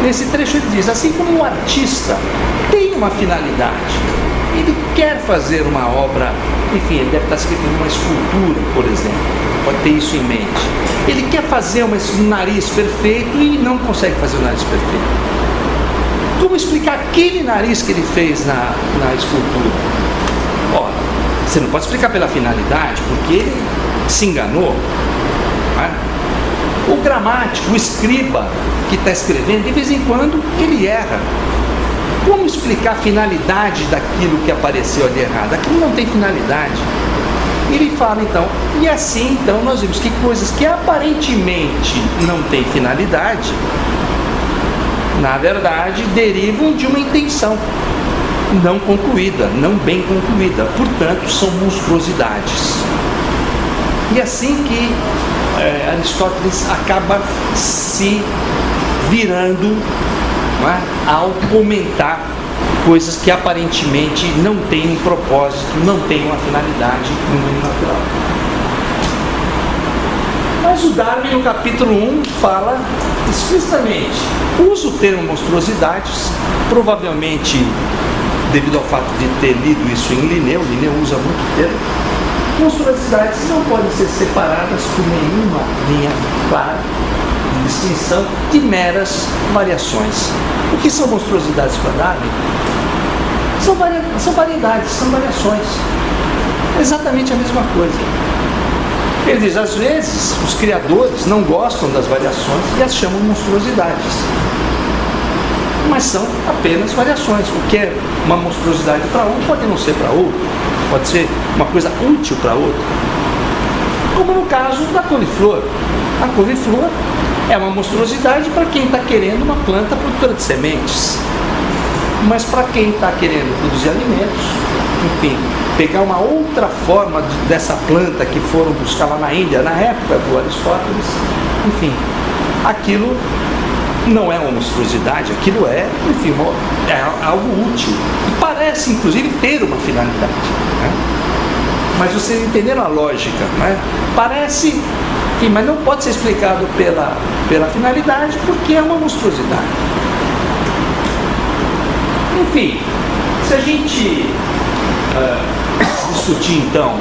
Nesse trecho ele diz, assim como um artista tem uma finalidade, ele quer fazer uma obra, enfim, ele deve estar escrevendo uma escultura, por exemplo, pode ter isso em mente. Ele quer fazer um nariz perfeito e não consegue fazer o nariz perfeito. Como explicar aquele nariz que ele fez na escultura? Ora, você não pode explicar pela finalidade, porque ele se enganou. Né? O gramático, o escriba que está escrevendo, de vez em quando ele erra. Como explicar a finalidade daquilo que apareceu ali errado? Aquilo não tem finalidade. Ele fala então, e assim então nós vemos que coisas que aparentemente não têm finalidade, na verdade derivam de uma intenção não concluída, não bem concluída, portanto são monstruosidades. E assim que Aristóteles acaba se virando, não é, ao comentar coisas que aparentemente não têm um propósito, não têm uma finalidade no mundo natural. Mas o Darwin, no capítulo 1, fala explicitamente, usa o termo monstruosidades, provavelmente devido ao fato de ter lido isso em Linneu usa muito termo. Monstruosidades não podem ser separadas por nenhuma linha clara de distinção de meras variações. O que são monstruosidades para Darwin? São variedades, são variações. Exatamente a mesma coisa. Ele diz, às vezes, os criadores não gostam das variações e as chamam monstruosidades. Mas são apenas variações. O que é uma monstruosidade para um pode não ser para outro. Pode ser uma coisa útil para outro. Como no caso da couve-flor. A couve-flor é uma monstruosidade para quem está querendo uma planta produtora de sementes. Mas para quem está querendo produzir alimentos, enfim, pegar uma outra forma dessa planta que foram buscar lá na Índia, na época do Aristóteles, enfim, aquilo não é uma monstruosidade, aquilo é, enfim, é algo útil. E parece, inclusive, ter uma finalidade. Né? Mas vocês entenderam a lógica, né? Parece, enfim, mas não pode ser explicado pela finalidade porque é uma monstruosidade. Enfim, se a gente discutir então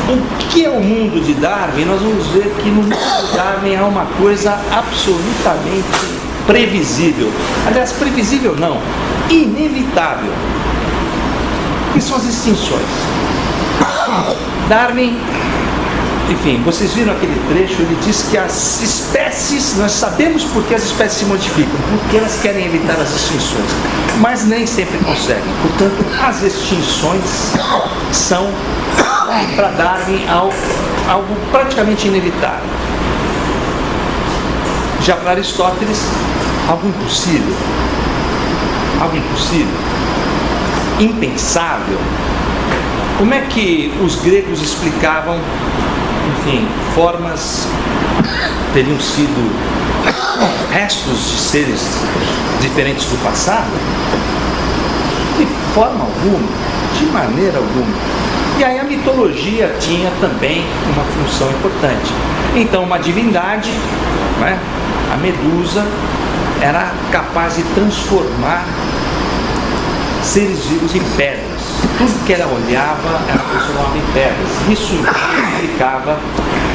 o que é o mundo de Darwin, nós vamos ver que no mundo de Darwin há uma coisa absolutamente previsível. Aliás, previsível não, inevitável. Que são as extinções. Darwin, enfim, vocês viram aquele trecho, ele diz que as espécies, nós sabemos por que as espécies se modificam, porque elas querem evitar as extinções, mas nem sempre conseguem. Portanto, as extinções são, para Darwin, algo praticamente inevitável. Já para Aristóteles, algo impossível, impensável. Como é que os gregos explicavam, enfim, formas teriam sido restos de seres diferentes do passado? De forma alguma, de maneira alguma. E aí a mitologia tinha também uma função importante. Então uma divindade, né, a Medusa, era capaz de transformar seres vivos em pedras. Tudo que ela olhava, ela transformava em pedras. Isso explicava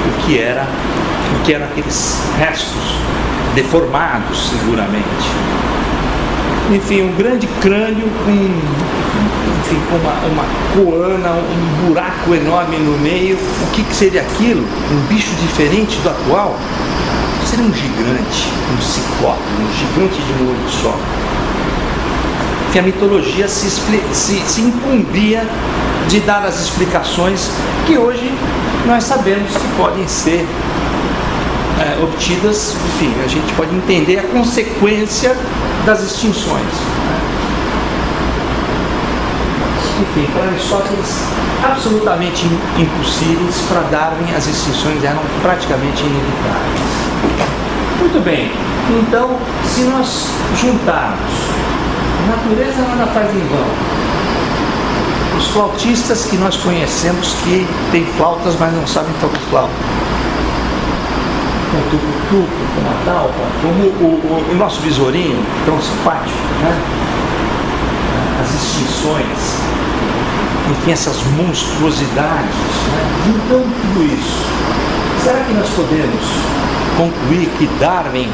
o que eram aqueles restos deformados, seguramente. Enfim, um grande crânio com uma coana, um buraco enorme no meio. O que seria aquilo? Um bicho diferente do atual? Seria um gigante, um ciclope, um gigante de um olho só. Que a mitologia se incumbia de dar as explicações que hoje nós sabemos que podem ser obtidas. Enfim, a gente pode entender a consequência das extinções. Enfim, para Aristóteles, absolutamente impossíveis. Para Darwin, as extinções eram praticamente inevitáveis. Muito bem, então, se nós juntarmos a natureza nada faz em vão. Os flautistas que nós conhecemos que têm flautas, mas não sabem tocar flauta. Com o tucutuco, com a talpa, como o nosso besourinho, tão simpático, né? As extinções, enfim, essas monstruosidades, né? Então, tudo isso. Será que nós podemos concluir que Darwin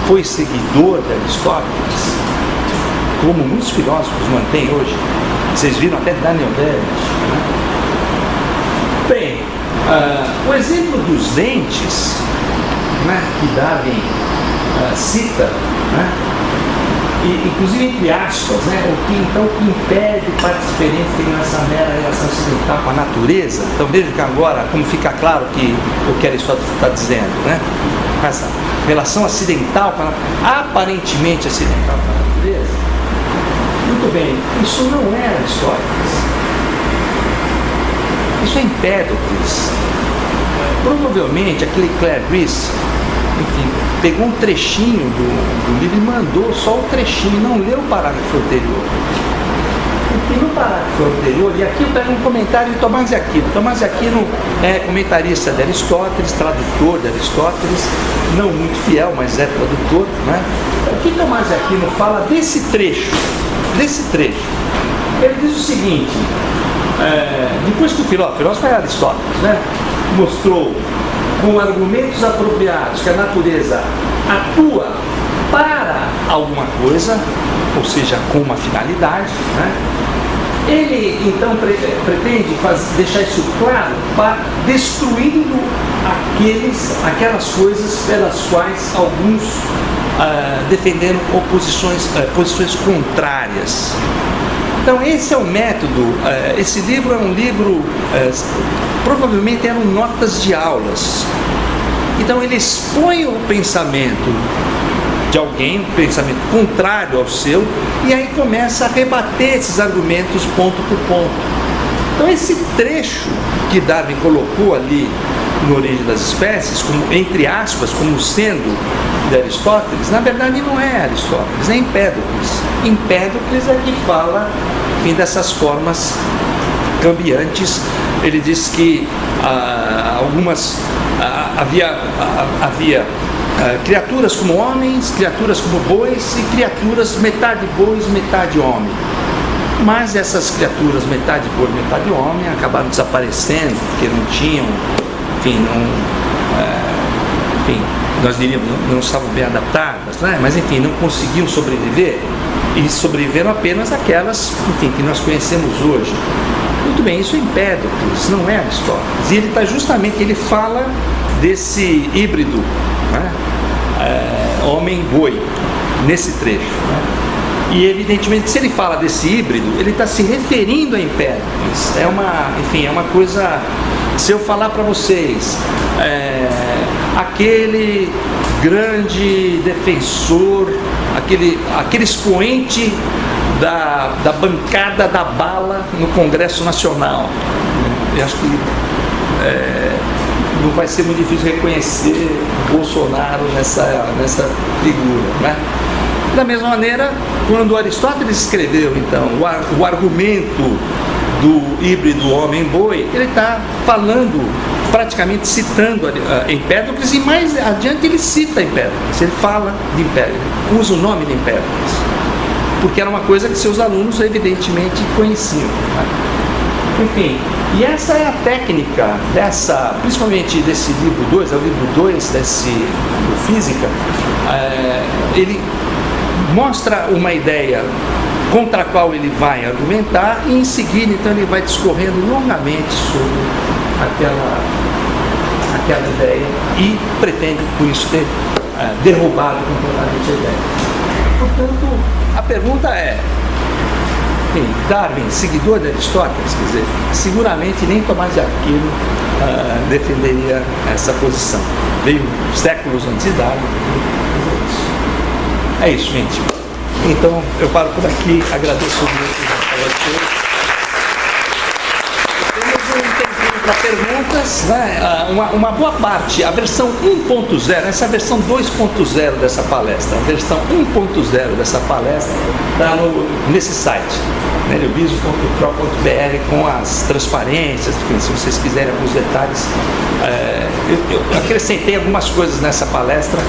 foi seguidor de Aristóteles? Como muitos filósofos mantêm hoje. Vocês viram até Daniel Dennett, né? Bem, o exemplo dos dentes, né, que Darwin cita, né, e, inclusive entre aspas, né, o que impede para a experiência nessa mera relação acidental com a natureza. Então veja que agora, como fica claro o que Aristóteles está dizendo, né, essa relação acidental, aparentemente acidental com a natureza. Muito bem, isso não é Aristóteles. Isso é Empédocles. Provavelmente aquele Clare Brice, enfim, pegou um trechinho do livro e mandou só o trechinho, não leu o parágrafo anterior. Porque no parágrafo anterior, e aqui eu pego um comentário de Tomás de Aquino. Tomás de Aquino é comentarista de Aristóteles, tradutor de Aristóteles, não muito fiel, mas é tradutor, né? O que Tomás de Aquino fala desse trecho? Ele diz o seguinte: depois que o filósofo é Aristóteles, né, mostrou com argumentos apropriados que a natureza atua para alguma coisa, ou seja, com uma finalidade, né, ele então pretende deixar isso claro, destruindo aquelas coisas pelas quais alguns defenderam posições contrárias. Então esse é o método. Esse livro é um livro, provavelmente eram notas de aulas. Então ele expõe o pensamento de alguém, um pensamento contrário ao seu, e aí começa a rebater esses argumentos ponto por ponto. Então esse trecho que Darwin colocou ali no Origem das Espécies, como, entre aspas, como sendo de Aristóteles, na verdade não é Aristóteles, é Empédocles. Empédocles é que fala, enfim, dessas formas cambiantes. Ele diz que havia criaturas como homens, criaturas como bois e criaturas metade bois, metade homem. Mas essas criaturas metade boi, metade homem acabaram desaparecendo porque não tinham, nós diríamos, não estavam bem adaptadas, né? Mas enfim, não conseguiam sobreviver, e sobreviveram apenas aquelas, enfim, que nós conhecemos hoje. Muito bem, isso é Empédocles, não é Aristóteles. E ele está justamente, ele fala desse híbrido, né? Homem-boi, nesse trecho, né? E evidentemente, se ele fala desse híbrido, ele está se referindo a Empédocles. É uma coisa. Se eu falar para vocês, aquele grande defensor, aquele expoente da bancada da bala no Congresso Nacional. Eu acho que não vai ser muito difícil reconhecer Bolsonaro nessa figura, né? Da mesma maneira, quando Aristóteles escreveu, então, o argumento do híbrido homem-boi, ele está falando, praticamente citando Empédocles, e mais adiante ele cita Empédocles, ele fala de Empédocles, usa o nome de Empédocles, porque era uma coisa que seus alunos evidentemente conheciam, né? Enfim, e essa é a técnica principalmente desse livro 2, é o livro 2 do Física. Ele mostra uma ideia contra a qual ele vai argumentar, e em seguida então ele vai discorrendo longamente sobre aquela ideia e pretende por isso ter derrubado completamente a ideia. Portanto, a pergunta é, Darwin, seguidor de Aristóteles, quer dizer, seguramente nem Tomás de Aquino defenderia essa posição. Veio séculos antes de Darwin. É isso, gente. Então, eu paro por aqui, agradeço muito a vocês. Temos um tempinho para perguntas, né? Uma boa parte, a versão 1.0, essa é a versão 2.0 dessa palestra. A versão 1.0 dessa palestra está nesse site, neliobiso.pro.br, com as transparências, enfim, se vocês quiserem alguns detalhes. Eu acrescentei algumas coisas nessa palestra,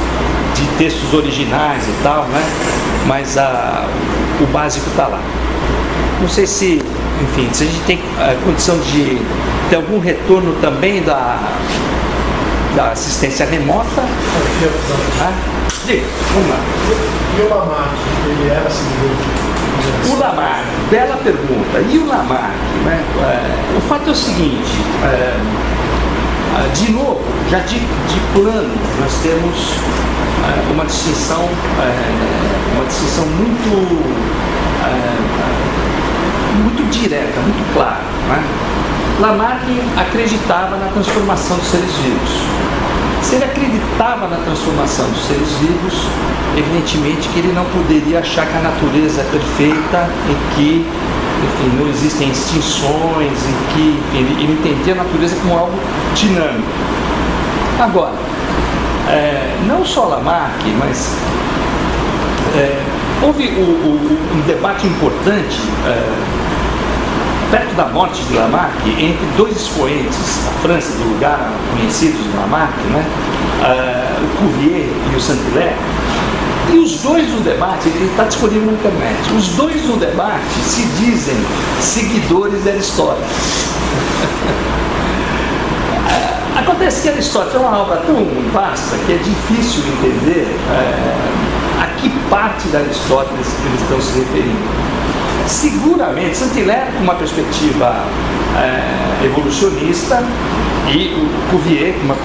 de textos originais e tal, né? Mas o básico está lá. Não sei se, enfim, se a gente tem condição de ter algum retorno também da assistência remota. Vamos lá. E o Lamarck, ele era seguidor? O Lamarck, bela pergunta. E o Lamarck, né? O fato é o seguinte, de novo, já de plano, nós temos uma distinção muito direta, muito clara, né? Lamarck acreditava na transformação dos seres vivos. Se ele acreditava na transformação dos seres vivos, evidentemente que ele não poderia achar que a natureza é perfeita e que, enfim, não existem extinções, e que ele entendia a natureza como algo dinâmico. Agora, não só Lamarck, mas houve um debate importante perto da morte de Lamarck entre dois expoentes da França, do lugar conhecidos de Lamarck, né? O Cuvier e o Saint-Hilaire. E os dois no debate, ele está disponível na internet, os dois no debate se dizem seguidores de Aristóteles. Acontece que Aristóteles é uma obra tão vasta que é difícil entender a que parte de Aristóteles eles estão se referindo. Seguramente, Saint-Hilaire com uma perspectiva evolucionista, e o Cuvier com uma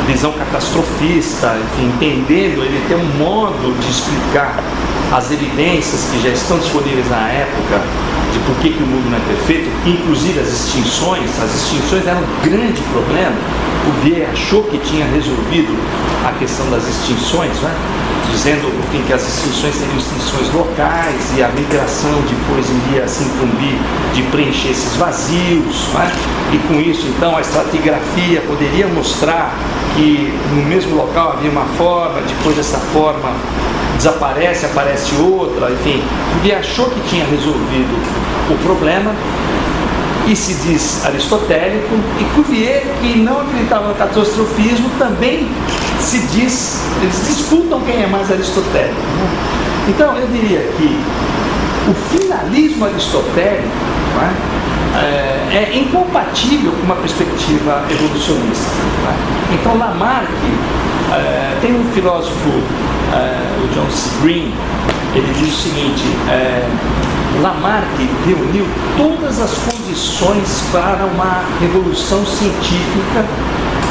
visão catastrofista, enfim, entendendo, ele tem um modo de explicar as evidências que já estão disponíveis na época de por que o mundo não é perfeito, inclusive as extinções eram um grande problema. O Cuvier achou que tinha resolvido a questão das extinções, né? Dizendo, enfim, que as extinções seriam extinções locais e a migração depois iria se incumbir de preencher esses vazios, né? E com isso, então, a estratigrafia poderia mostrar que no mesmo local havia uma forma, depois dessa forma desaparece, aparece outra, enfim. Cuvier achou que tinha resolvido o problema e se diz aristotélico, e Cuvier, que não acreditava no catastrofismo, também se diz, eles disputam quem é mais aristotélico, né? Então eu diria que o finalismo aristotélico, né, é incompatível com uma perspectiva evolucionista, né? Então Lamarck, tem um filósofo, o John C. Green, ele diz o seguinte, Lamarck reuniu todas as condições para uma revolução científica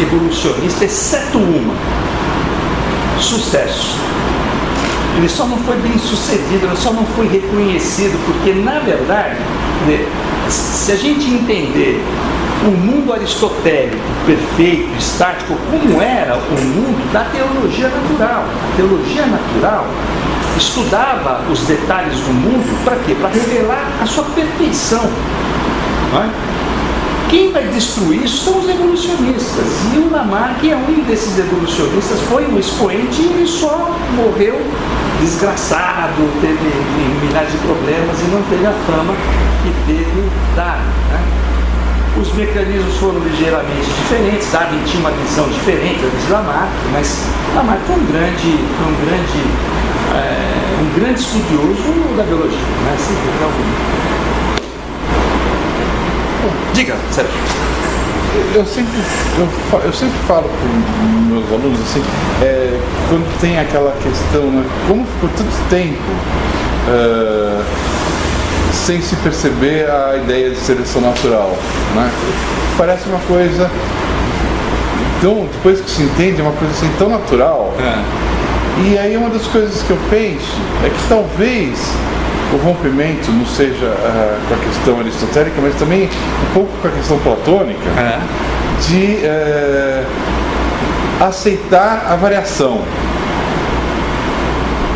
evolucionista, exceto uma: sucesso. Ele só não foi bem sucedido, ele só não foi reconhecido, porque na verdade, se a gente entender o mundo aristotélico, perfeito, estático, como era o mundo da teologia natural. A teologia natural estudava os detalhes do mundo para quê? Para revelar a sua perfeição. Não é? Quem vai destruir isso são os evolucionistas. E o Lamarck é um desses evolucionistas, foi um expoente e ele só morreu desgraçado, teve milhares de problemas e não teve a fama que teve Darwin. Né? Os mecanismos foram ligeiramente diferentes, Darwin tinha uma visão diferente da de Lamarck, mas Lamarck foi um grande estudioso da biologia, né? Sem dúvida alguma. Diga, Sérgio. Eu sempre falo para meus alunos assim, quando tem aquela questão, né, como ficou tanto tempo sem se perceber a ideia de seleção natural, né? Parece uma coisa, então depois que se entende, é uma coisa assim tão natural. E aí uma das coisas que eu penso é que talvez o rompimento não seja com a questão aristotélica, mas também um pouco com a questão platônica, de aceitar a variação.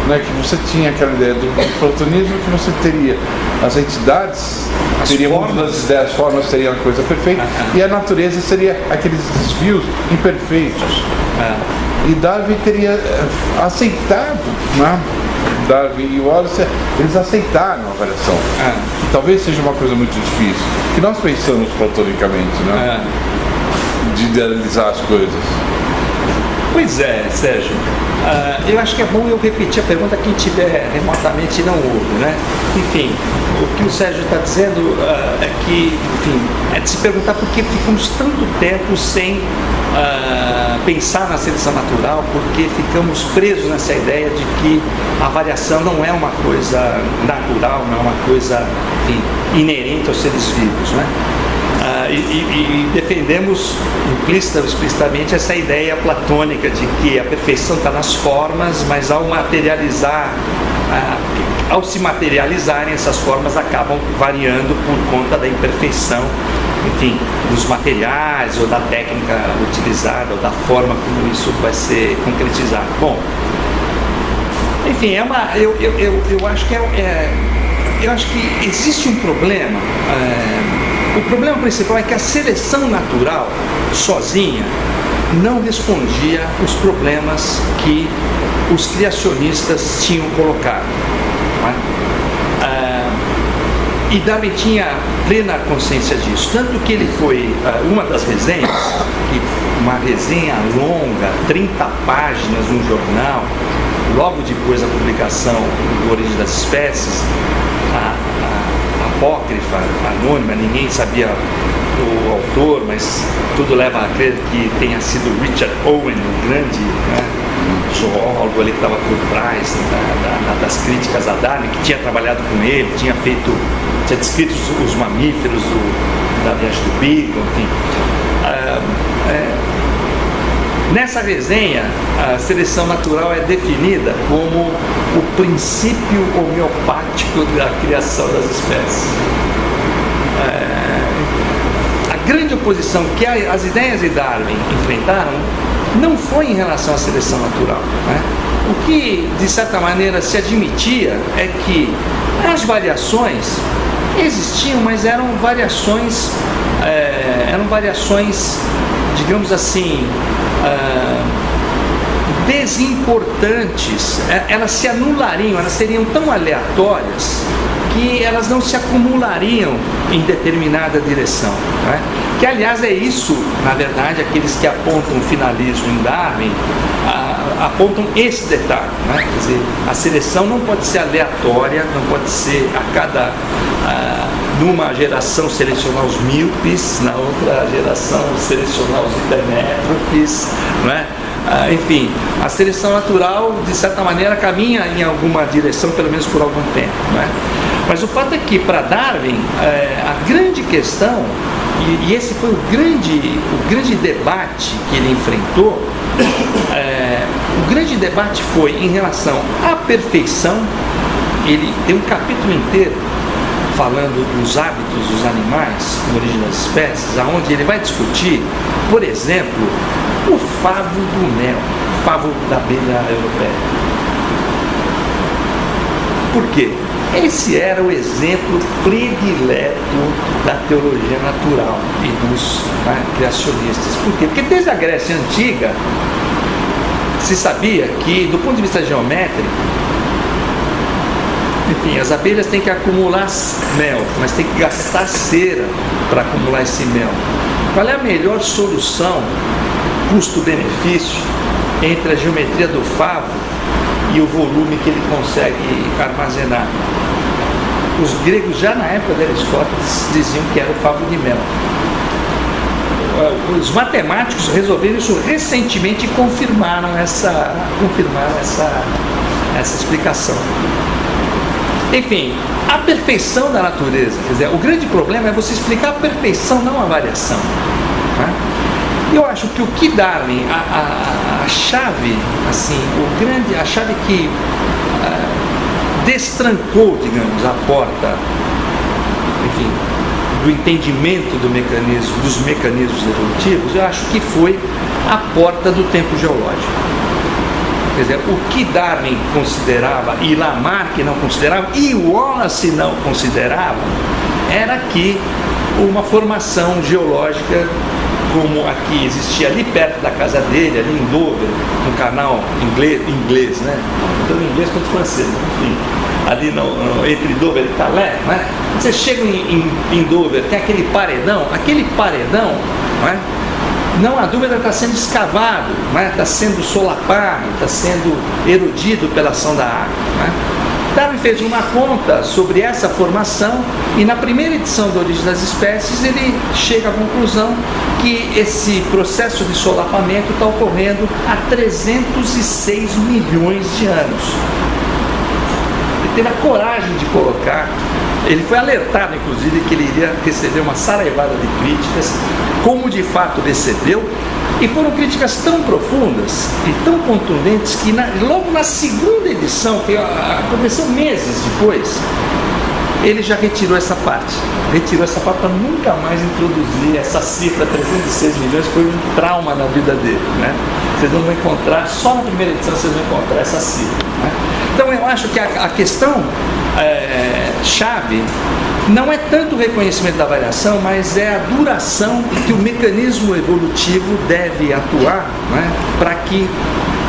Né, que você tinha aquela ideia do platonismo, que você teria as entidades, as formas seriam a coisa perfeita, e a natureza seria aqueles desvios imperfeitos. E Darwin teria aceitado, né? Darwin e Wallace, eles aceitaram a variação. Talvez seja uma coisa muito difícil, que nós pensamos platonicamente, né? De idealizar as coisas. Pois é, Sérgio. Eu acho que é bom eu repetir a pergunta quem tiver remotamente não ouve, né? Enfim, o que o Sérgio está dizendo é que, enfim, é de se perguntar por que ficamos tanto tempo sem pensar na seleção natural, porque ficamos presos nessa ideia de que a variação não é uma coisa natural, não é uma coisa, enfim, inerente aos seres vivos, né? E defendemos implícita ou explicitamente essa ideia platônica de que a perfeição está nas formas, mas ao se materializarem, essas formas acabam variando por conta da imperfeição, enfim, dos materiais ou da técnica utilizada ou da forma como isso vai ser concretizado. Bom, enfim, eu acho que existe um problema. O problema principal é que a seleção natural, sozinha, não respondia os problemas que os criacionistas tinham colocado. Não é? E Darwin tinha plena consciência disso, tanto que ele foi, uma das resenhas, uma resenha longa, 30 páginas num jornal, logo depois da publicação do Origem das Espécies, apócrifa, anônima, ninguém sabia o autor, mas tudo leva a crer que tenha sido Richard Owen, o grande, né, zoólogo ali que estava por trás das críticas a Darwin, que tinha trabalhado com ele, tinha descrito os mamíferos da viagem do Beagle, enfim. Nessa resenha, a seleção natural é definida como o princípio homeopático da criação das espécies. A grande oposição que as ideias de Darwin enfrentaram não foi em relação à seleção natural, né? O que, de certa maneira, se admitia é que as variações existiam, mas eram variações, digamos assim, desimportantes. Elas se anulariam, elas seriam tão aleatórias que elas não se acumulariam em determinada direção, né? Que, aliás, é isso, na verdade, aqueles que apontam o finalismo em Darwin apontam esse detalhe, né? Quer dizer, a seleção não pode ser aleatória, não pode ser numa geração selecionar os míopes, na outra geração selecionar os hipermétropes, não é? Enfim, a seleção natural, de certa maneira, caminha em alguma direção, pelo menos por algum tempo, não é? Mas o fato é que, para Darwin, a grande questão, e esse foi o grande debate que ele enfrentou, o grande debate foi em relação à perfeição. Ele tem um capítulo inteiro falando dos hábitos dos animais, na origem das espécies, aonde ele vai discutir, por exemplo, o favo do mel, o favo da abelha europeia. Por quê? Esse era o exemplo predileto da teologia natural e dos criacionistas. Por quê? Porque desde a Grécia Antiga se sabia que, do ponto de vista geométrico, enfim, as abelhas têm que acumular mel, mas têm que gastar cera para acumular esse mel. Qual é a melhor solução, custo-benefício, entre a geometria do favo e o volume que ele consegue armazenar? Os gregos, já na época de Aristóteles, diziam que era o favo de mel. Os matemáticos resolveram isso recentemente e confirmaram essa explicação. Enfim, a perfeição da natureza, quer dizer, o grande problema é você explicar a perfeição, não a variação. Né? Eu acho que o que Darwin, a chave, assim, a chave que destrancou, digamos, a porta, enfim, do entendimento dos mecanismos evolutivos, eu acho que foi a porta do tempo geológico. Quer dizer, o que Darwin considerava, e Lamarck não considerava, e Wallace não considerava, era que uma formação geológica como a que existia ali perto da casa dele, ali em Dover, no canal inglês, né? Tanto inglês quanto francês, enfim. Ali entre Dover e Calais, né? Você chega em Dover, tem aquele paredão, né? Não há dúvida, está sendo escavado, né? Está sendo solapado, está sendo erodido pela ação da água. Né? Darwin fez uma conta sobre essa formação e na primeira edição da Origem das Espécies ele chega à conclusão que esse processo de solapamento está ocorrendo há 306 milhões de anos. Ele teve a coragem de colocar, ele foi alertado inclusive que ele iria receber uma saraivada de críticas, como de fato recebeu, e foram críticas tão profundas e tão contundentes que logo na segunda edição, que aconteceu meses depois, ele já retirou essa parte para nunca mais introduzir essa cifra. 306 milhões foi um trauma na vida dele, né? Vocês não vão encontrar, só na primeira edição vocês vão encontrar essa cifra, né? Então eu acho que a questão chave não é tanto o reconhecimento da variação, mas é a duração que o mecanismo evolutivo deve atuar, né, para que,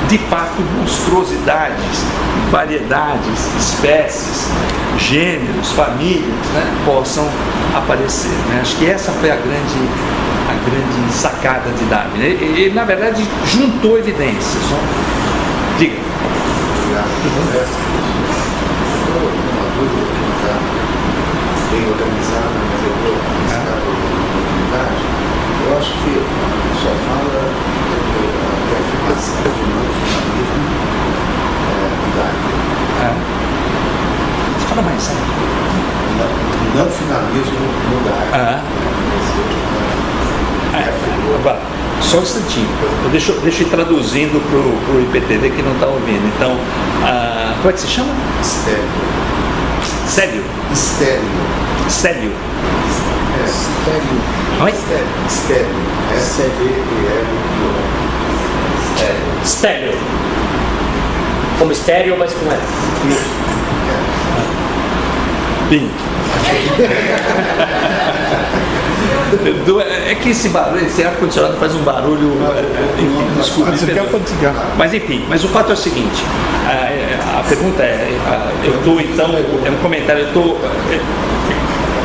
de fato, monstruosidades, variedades, espécies, gêneros, famílias, né, possam aparecer. Né? Acho que essa foi a grande sacada de Darwin. Ele, na verdade, juntou evidências. Né? Diga. Bem organizada, mas eu vou buscar a oportunidade. Eu acho que só fala da afirmação de não finalismo da Você fala mais, sabe? Não finalismo no Darwin. Agora, só um instantinho. Deixa eu ir traduzindo para o IPTV que não está ouvindo. Então, como é que se chama? Estéreo. Estéreo. Oi? Estéreo. Estéreo. Como estéreo, mas com ela. Bem. É que esse barulho, esse ar-condicionado faz um barulho. Enfim, desculpa. Mas enfim, mas o fato é o seguinte: a pergunta é, eu estou então, é um comentário,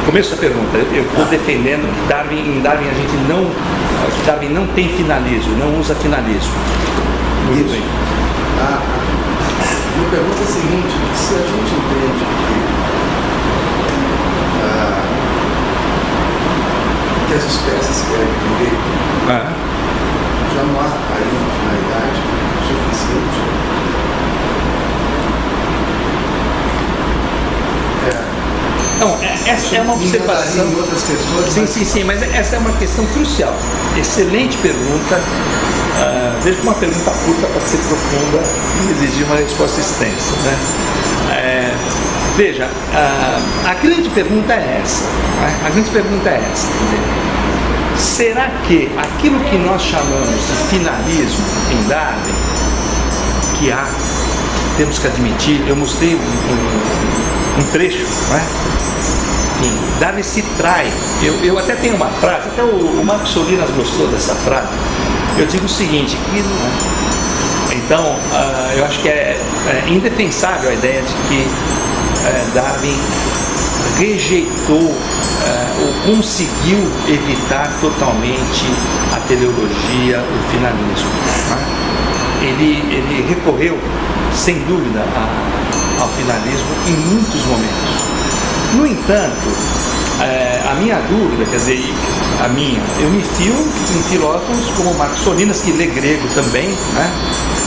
começo da pergunta, eu estou defendendo que em Darwin a gente não, que Darwin não tem finalismo, não usa finalismo. Muito bem. A minha pergunta é a seguinte: se a gente entende que as espécies querem viver, já não há aí uma finalidade suficiente. Não, essa é uma observação. Em outras questões, Sim, mas essa é uma questão crucial. Excelente pergunta. Vejo que uma pergunta curta para ser profunda e exigir uma resposta extensa, né? Veja, a grande pergunta é essa. Né? A grande pergunta é essa. Quer dizer, será que aquilo que nós chamamos de finalismo em Darwin, que há, temos que admitir, eu mostrei um trecho, não é? Enfim, Darwin se trai. Eu até tenho uma frase, até o Marcos Solinas gostou dessa frase. Eu digo o seguinte, que então eu acho que é indefensável a ideia de que Darwin rejeitou ou conseguiu evitar totalmente a teleologia, o finalismo. Né? Ele recorreu, sem dúvida, ao finalismo em muitos momentos. No entanto, a minha dúvida, quer dizer, eu me fio em filósofos como Marcos Solinas, que lê grego também, né?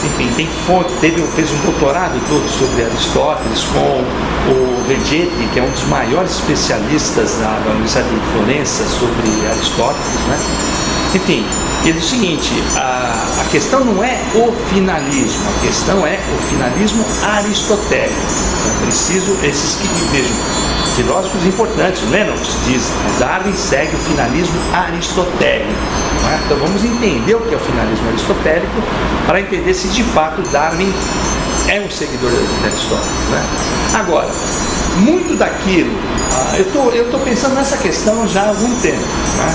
Enfim, tem fonte, fez um doutorado todo sobre Aristóteles com o Vegetti, que é um dos maiores especialistas da Universidade de Florença sobre Aristóteles, né? Enfim, ele diz o seguinte, a questão não é o finalismo, a questão é o finalismo aristotélico. É preciso esses que vejam, filósofos importantes, Lennox diz, Darwin segue o finalismo aristotélico. Né? Então vamos entender o que é o finalismo aristotélico para entender se de fato Darwin é um seguidor de Aristóteles. Né? Agora, muito daquilo, eu estou pensando nessa questão já há algum tempo. Né?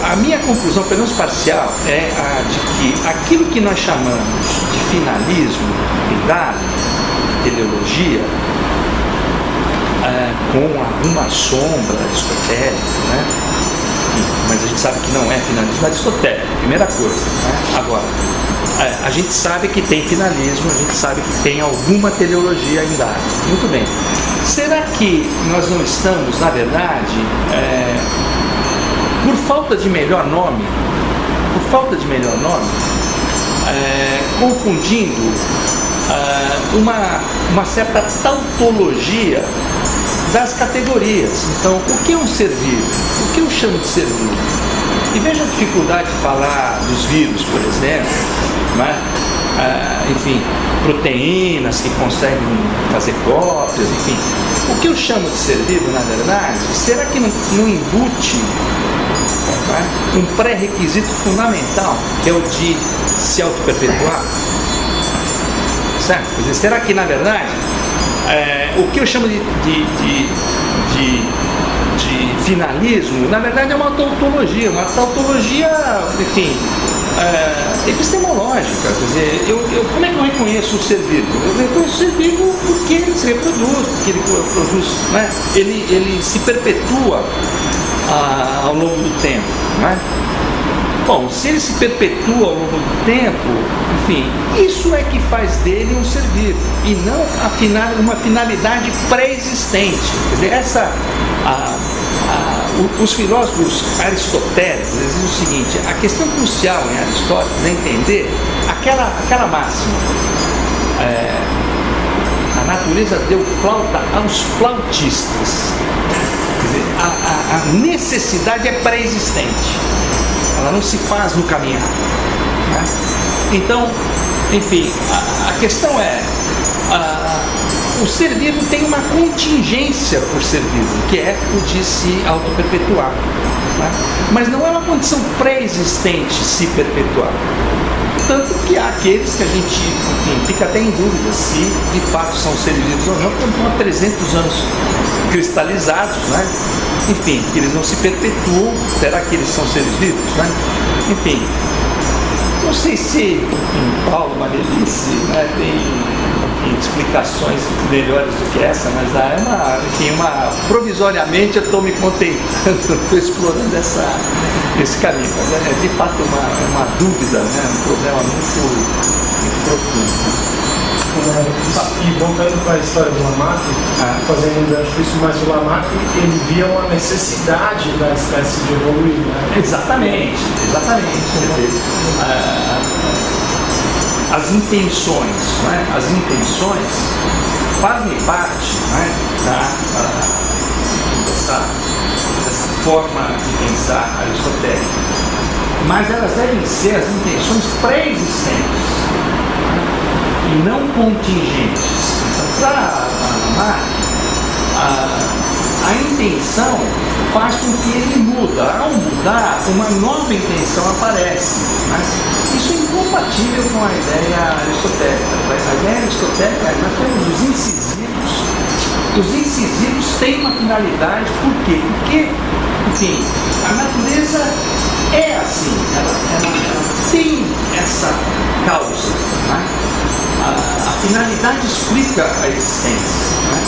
A minha conclusão, pelo menos parcial, é a de que aquilo que nós chamamos de finalismo em Darwin, teleologia, com alguma sombra aristotélica, né? Mas a gente sabe que não é finalismo aristotélico, primeira coisa. Né? Agora, a gente sabe que tem finalismo, a gente sabe que tem alguma teleologia em Darwin. Muito bem. Será que nós não estamos, na verdade, por falta de melhor nome, confundindo uma certa tautologia das categorias? Então, o que é um ser vivo? O que eu chamo de ser vivo? E veja a dificuldade de falar dos vírus, por exemplo, né? Enfim, proteínas que conseguem fazer cópias, enfim. O que eu chamo de ser vivo, na verdade, será que não embute, né, um pré-requisito fundamental, que é o de se auto-perpetuar? Certo? Quer dizer, será que, na verdade, o que eu chamo de finalismo, na verdade é uma tautologia, enfim, epistemológica. Quer dizer, como é que eu reconheço o ser vivo? Eu reconheço o ser vivo porque ele se reproduz, porque ele produz, né? Ele se perpetua ao longo do tempo, né? Bom, se ele se perpetua ao longo do tempo, enfim, isso é que faz dele um ser vivo e não uma finalidade pré-existente. Quer dizer, os filósofos aristotélicos dizem o seguinte: a questão crucial em Aristóteles é entender aquela máxima. A natureza deu flauta aos flautistas. Quer dizer, a necessidade é pré-existente. Ela não se faz no caminhar. Né? Então, enfim, a questão é, o ser vivo tem uma contingência por ser vivo, que é o de se auto-perpetuar. Né? Mas não é uma condição pré-existente se perpetuar. Tanto que há aqueles que a gente, enfim, fica até em dúvida se de fato são seres vivos ou não, porque estão há 300 anos cristalizados, né? Enfim, que eles não se perpetuam. Será que eles são seres vivos? Né? Enfim, não sei se Paulo Marelice, né, tem explicações melhores do que essa, mas provisoriamente eu estou me contentando, estou explorando esse caminho. Mas é de fato uma dúvida, né, um problema muito profundo. Né? E voltando para a história do Lamarck, fazendo um gancho isso, mas o Lamarck ele via uma necessidade da espécie de evoluir. Né? Exatamente. Quer dizer, as intenções, né? As intenções fazem parte, né, dessa forma de pensar aristotélica, mas elas devem ser as intenções pré-existentes e não contingentes. Então, para a intenção faz com que ele muda. Ao mudar, uma nova intenção aparece. Né? Isso é incompatível com a ideia aristotélica. A ideia aristotélica é que nós temos os incisivos. Os incisivos têm uma finalidade. Por quê? Porque, enfim, a natureza é assim. Ela tem essa causa. Né? A finalidade explica a existência. Né?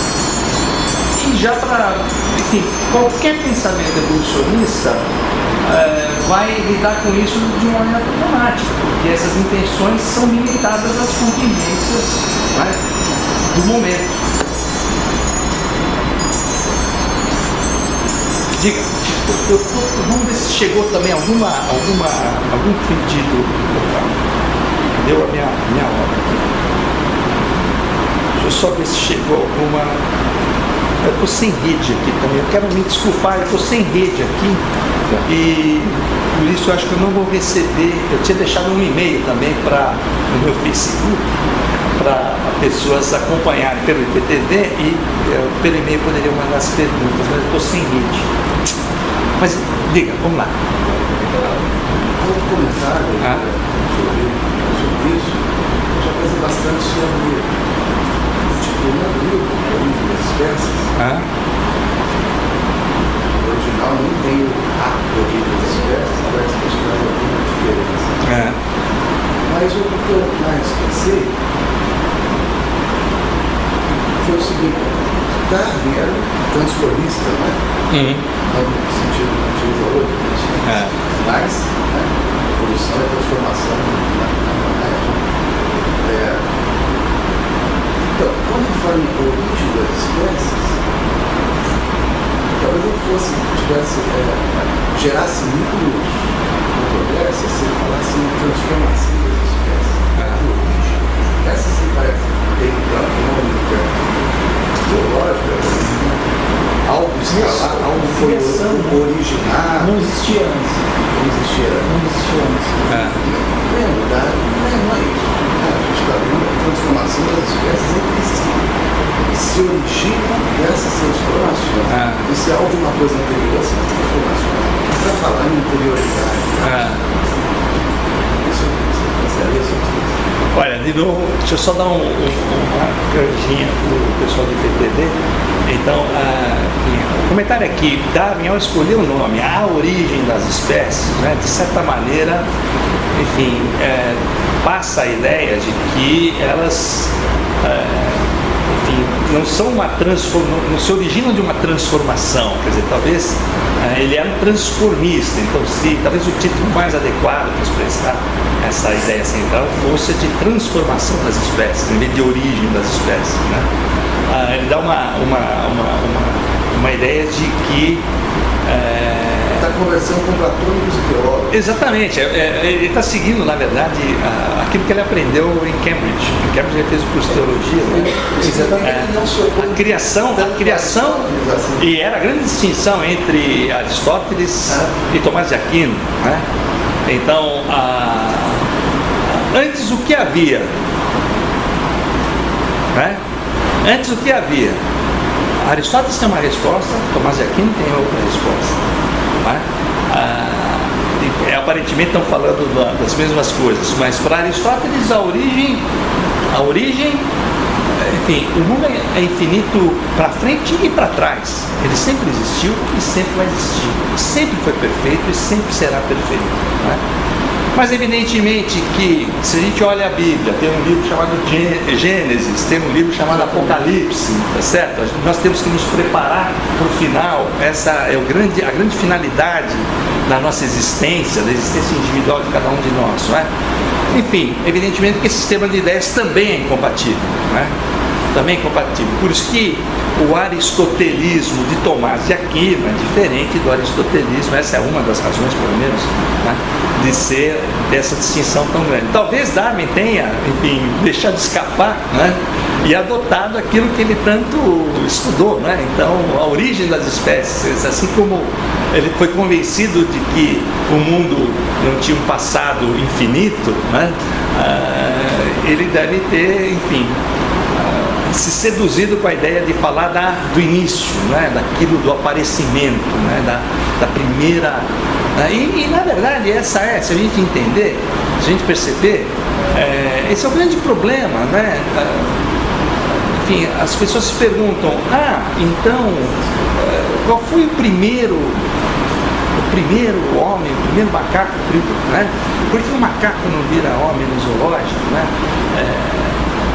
E já para, enfim, qualquer pensamento evolucionista vai lidar com isso de uma maneira problemática, porque essas intenções são limitadas às contingências, né, do momento. Diga, vamos ver se chegou também algum pedido. Deu a minha hora aqui. Deixa eu só ver se chegou alguma. Eu estou sem rede aqui também, eu quero me desculpar, eu estou sem rede aqui e por isso eu acho que eu não vou receber. Eu tinha deixado um e-mail também no meu Facebook para pessoas acompanharem pelo IPTV e pelo e-mail poderiam mandar as perguntas, mas eu estou sem rede. Mas diga, vamos lá. Outro comentário sobre isso, eu já pensei bastante sobre no livro, o livro das espécies, o original nem tem a origem das espécies, parece que isso faz alguma diferença. Mas o que eu mais pensei foi o seguinte: Darwin era transformista, né? No sentido antigo, mas evolução e transformação na época. Então, quando fala em origem das espécies, talvez não gerasse muitos controvérsias se ele falasse em transformação das espécies. Essa sim parece bem branca, teológica, algo escalar, algo foi originado. Não existia antes. Não é isso. A gente está vendo a transformação das espécies entre si. Se origina dessas transformações. E se há alguma coisa anterior a essas transformações, para falar em interioridade. Olha, de novo, deixa eu só dar uma canjinha para o pessoal do IPTV. Então, o comentário aqui, Darwin, ao escolher o nome, a origem das espécies, né, de certa maneira, enfim, passa a ideia de que elas, enfim, não se originam de uma transformação. Quer dizer, talvez ele era um transformista. Então, talvez o título mais adequado para expressar essa ideia central fosse de transformação das espécies, em vez de origem das espécies, né? Ele dá uma ideia de que está conversando com platônicos e teólogos. Exatamente, ele está seguindo, na verdade, aquilo que ele aprendeu em Cambridge. Em Cambridge ele fez o curso de teologia, né? A criação, e era a grande distinção entre Aristóteles e Tomás de Aquino, né? Então, antes o que havia? Né? Antes o que havia? Aristóteles tem uma resposta, Tomás de Aquino tem outra resposta. Né? Aparentemente estão falando das mesmas coisas, mas para Aristóteles a origem, enfim, o mundo é infinito para frente e para trás. Ele sempre existiu e sempre vai existir. Sempre foi perfeito e sempre será perfeito. Né? Mas evidentemente que, se a gente olha a Bíblia, tem um livro chamado Gênesis, tem um livro chamado Apocalipse, tá certo? Nós temos que nos preparar para o final. Essa é a grande finalidade da nossa existência, da existência individual de cada um de nós, não é? Enfim, evidentemente que esse sistema de ideias também é incompatível, né? Também é incompatível. Por isso que o aristotelismo de Tomás de Aquino é diferente do aristotelismo, essa é uma das razões, pelo menos, né, de ser dessa distinção tão grande. Talvez Darwin tenha, enfim, deixado escapar, né, e adotado aquilo que ele tanto estudou, né? Então, a origem das espécies, assim como ele foi convencido de que o mundo não tinha um passado infinito, né, ele deve ter, enfim, se seduzido com a ideia de falar do início, né? Daquilo do aparecimento, né? Da primeira. E na verdade essa se a gente entender, se a gente perceber, esse é o grande problema, né? Enfim, as pessoas se perguntam, então, qual foi o primeiro homem, o primeiro macaco, né? Por que o macaco não vira homem no zoológico, né?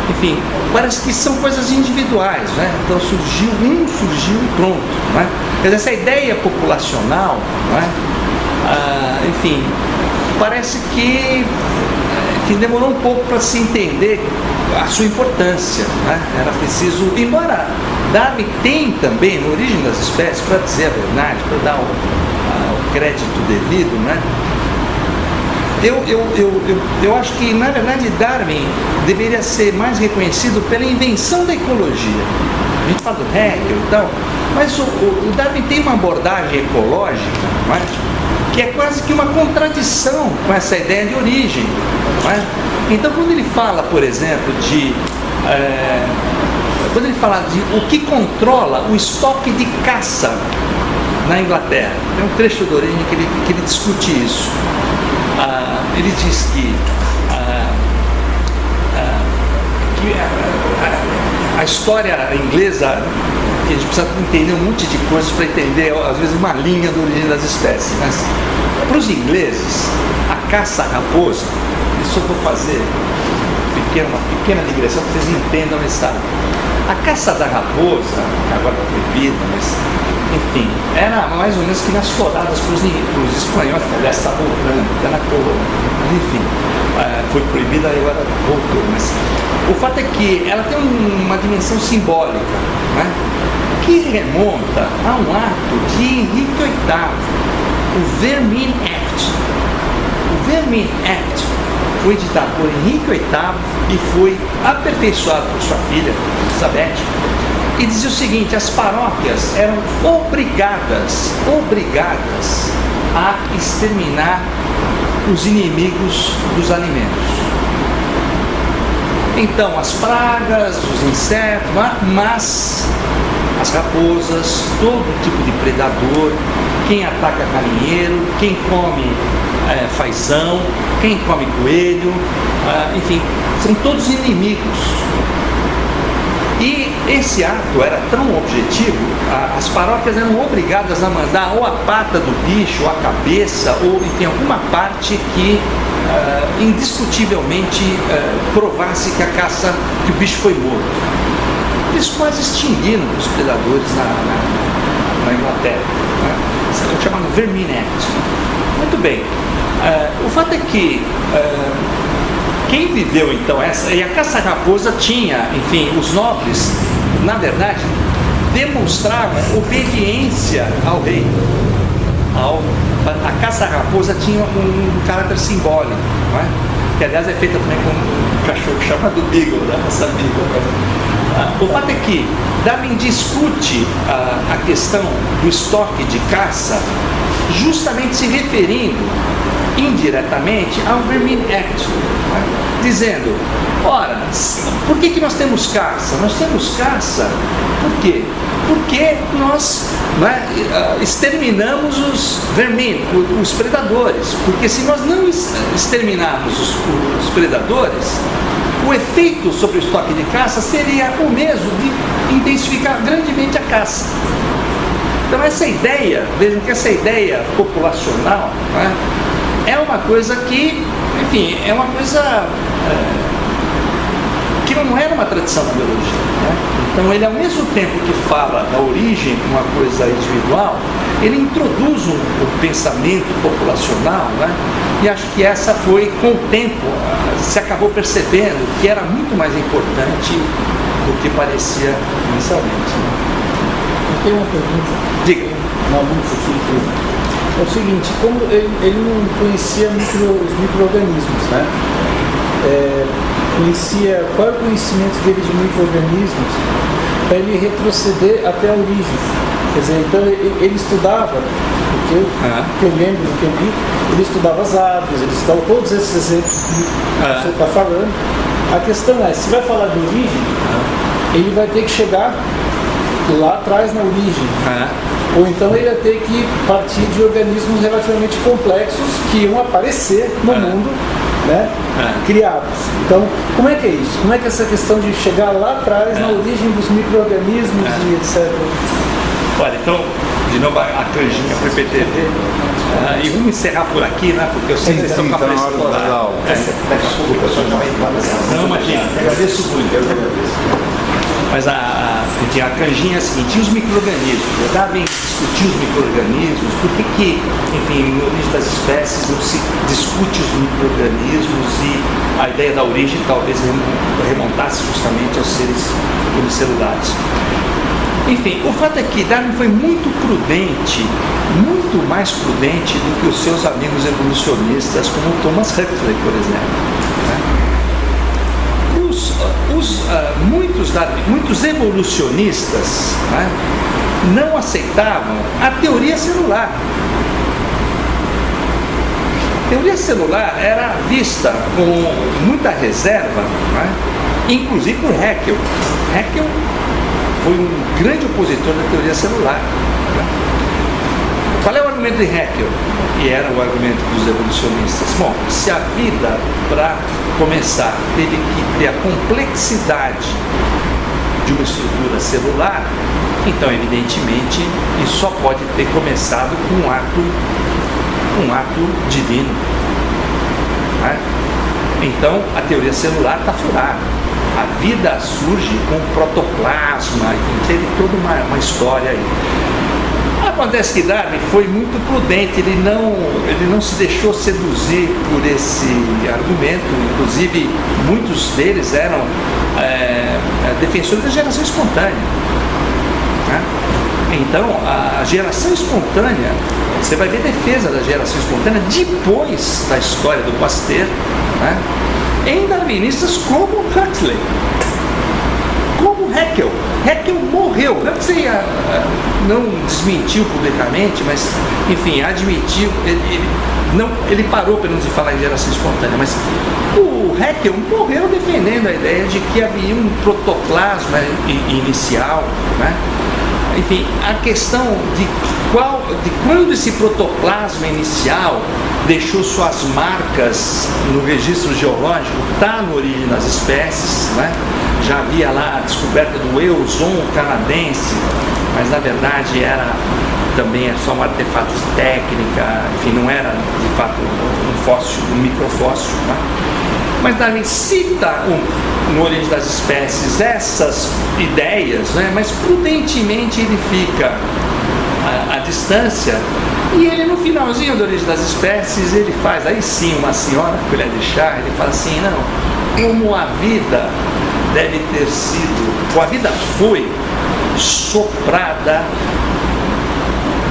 Enfim, parece que são coisas individuais, né? Então surgiu e pronto, né? Quer dizer, essa ideia populacional, né? Enfim, parece que demorou um pouco para se entender a sua importância, né? Era preciso, embora Darwin tem também, na origem das espécies, para dizer a verdade, para dar o crédito devido, né? Eu acho que, na verdade, Darwin deveria ser mais reconhecido pela invenção da ecologia. A gente fala do Haeckel e tal, mas o Darwin tem uma abordagem ecológica, né? Que é quase que uma contradição com essa ideia de origem, não é? Então, quando ele fala, por exemplo, quando ele fala de o que controla o estoque de caça na Inglaterra, tem um trecho do Origem que ele discute isso. Ele diz que a história inglesa, que a gente precisa entender um monte de coisas para entender, às vezes, uma linha da origem das espécies. Mas, para os ingleses, a caça à raposa, isso eu vou fazer uma pequena digressão para vocês entendam esse estado. A caça da raposa, agora está proibida, mas, enfim, era mais ou menos que nas floradas para os espanhóis, que aliás está voltando, até na colônia. Enfim, foi proibida e agora voltou. Mas o fato é que ela tem uma dimensão simbólica, né? Que remonta a um ato de Henrique VIII, o Vermin Act. O Vermin Act foi editado por Henrique VIII e foi aperfeiçoado por sua filha, Elizabeth, e dizia o seguinte: as paróquias eram obrigadas a exterminar os inimigos dos alimentos. Então, as pragas, os insetos, mas as raposas, todo tipo de predador, quem ataca galinheiro, quem come fazão, quem come coelho, enfim, são todos inimigos. E esse ato era tão objetivo, as paróquias eram obrigadas a mandar ou a pata do bicho, ou a cabeça, ou enfim, alguma parte que indiscutivelmente provasse que o bicho foi morto. Eles quase extinguiram os predadores na Inglaterra, né? É o chamado Vermin Act. Muito bem. O fato é que quem viveu então e a caça-raposa tinha, enfim, os nobres, na verdade, demonstravam obediência ao rei. A caça-raposa tinha um caráter simbólico, não é? Que aliás é feita também com um cachorro chamado Beagle, da raça Beagle. O fato é que Darwin discute a questão do estoque de caça justamente se referindo indiretamente ao Vermin Act, né? Dizendo, ora, por que nós temos caça? Nós temos caça, por quê? Porque nós exterminamos os vermin, os predadores, porque se nós não exterminarmos os predadores, o efeito sobre o estoque de caça seria o mesmo de intensificar grandemente a caça. Então essa ideia, vejam que essa ideia populacional, né, é uma coisa que, enfim, é uma coisa que não era uma tradição da biologia, né? Então ele, ao mesmo tempo que fala da origem de uma coisa individual, ele introduz o pensamento populacional, né? E acho que essa foi, com o tempo, se acabou percebendo que era muito mais importante do que parecia inicialmente. Eu tenho uma pergunta. Diga. Uma muito simples. É o seguinte, como ele não conhecia os micro-organismos, né? Qual é o conhecimento dele de micro-organismos para ele retroceder até a origem? Quer dizer, então ele estudava, porque eu lembro do que eu li, ele estudava as árvores, ele estudava todos esses exemplos que você está falando. A questão é, se vai falar de origem, ele vai ter que chegar lá atrás na origem. Ou então ele vai ter que partir de organismos relativamente complexos que iam aparecer no mundo, né, criados. Então, como é que é isso? Como é que é essa questão de chegar lá atrás na origem dos micro-organismos e etc? Olha, então, de novo a canjinha para o PTV. E vamos encerrar por aqui, né? Porque eu sei que vocês estão com a pressa toda. Não, imagina, agradeço muito. Mas a canjinha é a seguinte: e os micro-organismos? Darwin discutiu os micro-organismos, por que, enfim, no origem das espécies não se discute os micro-organismos e a ideia da origem talvez remontasse justamente aos seres unicelulares. Enfim, o fato é que Darwin foi muito prudente, muito mais prudente do que os seus amigos evolucionistas, como Thomas Huxley, por exemplo. Muitos evolucionistas, né, não aceitavam a teoria celular. A teoria celular era vista com muita reserva, né, inclusive por Haeckel. Haeckel foi um grande opositor da teoria celular. Qual é o argumento de Haeckel? E era o argumento dos evolucionistas. Bom, se a vida, para começar, teve que ter a complexidade de uma estrutura celular, então, evidentemente, isso só pode ter começado com um ato divino. Né? Então, a teoria celular está furada. A vida surge com protoplasma, teve toda uma história aí. Acontece que Darwin foi muito prudente, ele não se deixou seduzir por esse argumento, inclusive muitos deles eram defensores da geração espontânea. Né? Então, a geração espontânea, você vai ver defesa da geração espontânea depois da história do Pasteur, né? Em darwinistas como Huxley, como Haeckel. Haeckel morreu. Huxley não desmentiu publicamente, mas, enfim, admitiu. Ele parou, pelo menos, de falar em geração espontânea, mas o Haeckel morreu defendendo a ideia de que havia um protoplasma inicial, né? Enfim, a questão de quando esse protoplasma inicial deixou suas marcas no registro geológico, está na origem das espécies, né? Já havia lá a descoberta do Eozoon canadense, mas na verdade era também só um artefato de técnica, enfim, não era de fato um fóssil, um microfóssil, né? Mas Darwin cita no Origem das Espécies essas ideias, né? Mas prudentemente ele fica à distância, e ele no finalzinho da Origem das Espécies ele faz, aí sim, uma senhora colher de chá, ele fala assim: não, como a vida deve ter sido, ou a vida foi soprada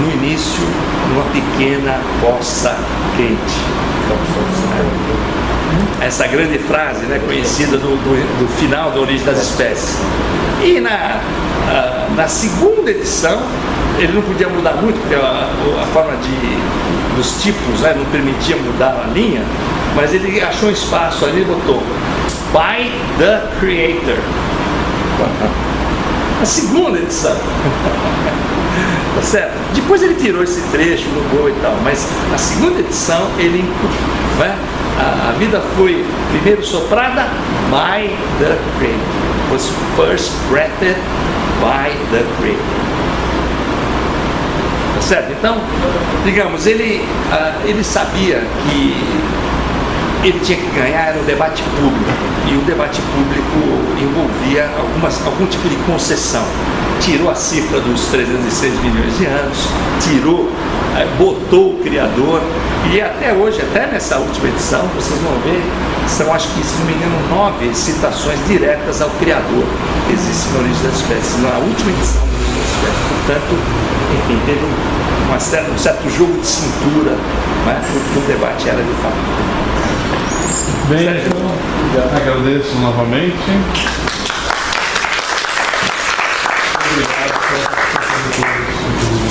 no início numa pequena poça quente. Essa grande frase, né, conhecida do final da Origem das Espécies. E na segunda edição, ele não podia mudar muito, porque a forma dos tipos, né, não permitia mudar a linha, mas ele achou um espaço ali e botou By the Creator. A segunda edição. Tá certo? Depois ele tirou esse trecho, mudou e tal, mas na segunda edição ele, né, a vida foi primeiro soprada by the Creator. Was first breathed by the Creator. Tá certo? Então, digamos, ele sabia que ele tinha que ganhar era o debate público, e o debate público envolvia algum tipo de concessão. Tirou a cifra dos 306 milhões de anos, botou o Criador, e até hoje, até nessa última edição, vocês vão ver, são, acho que, se não me engano, 9 citações diretas ao Criador que existem na Origem das Espécies, na última edição da Origem das Espécies. Portanto, enfim, teve um certo jogo de cintura, né, porque o debate era de fato. Bem, então, agradeço novamente.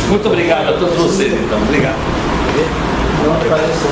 Muito obrigado a todos vocês, então. Obrigado. Não, parece que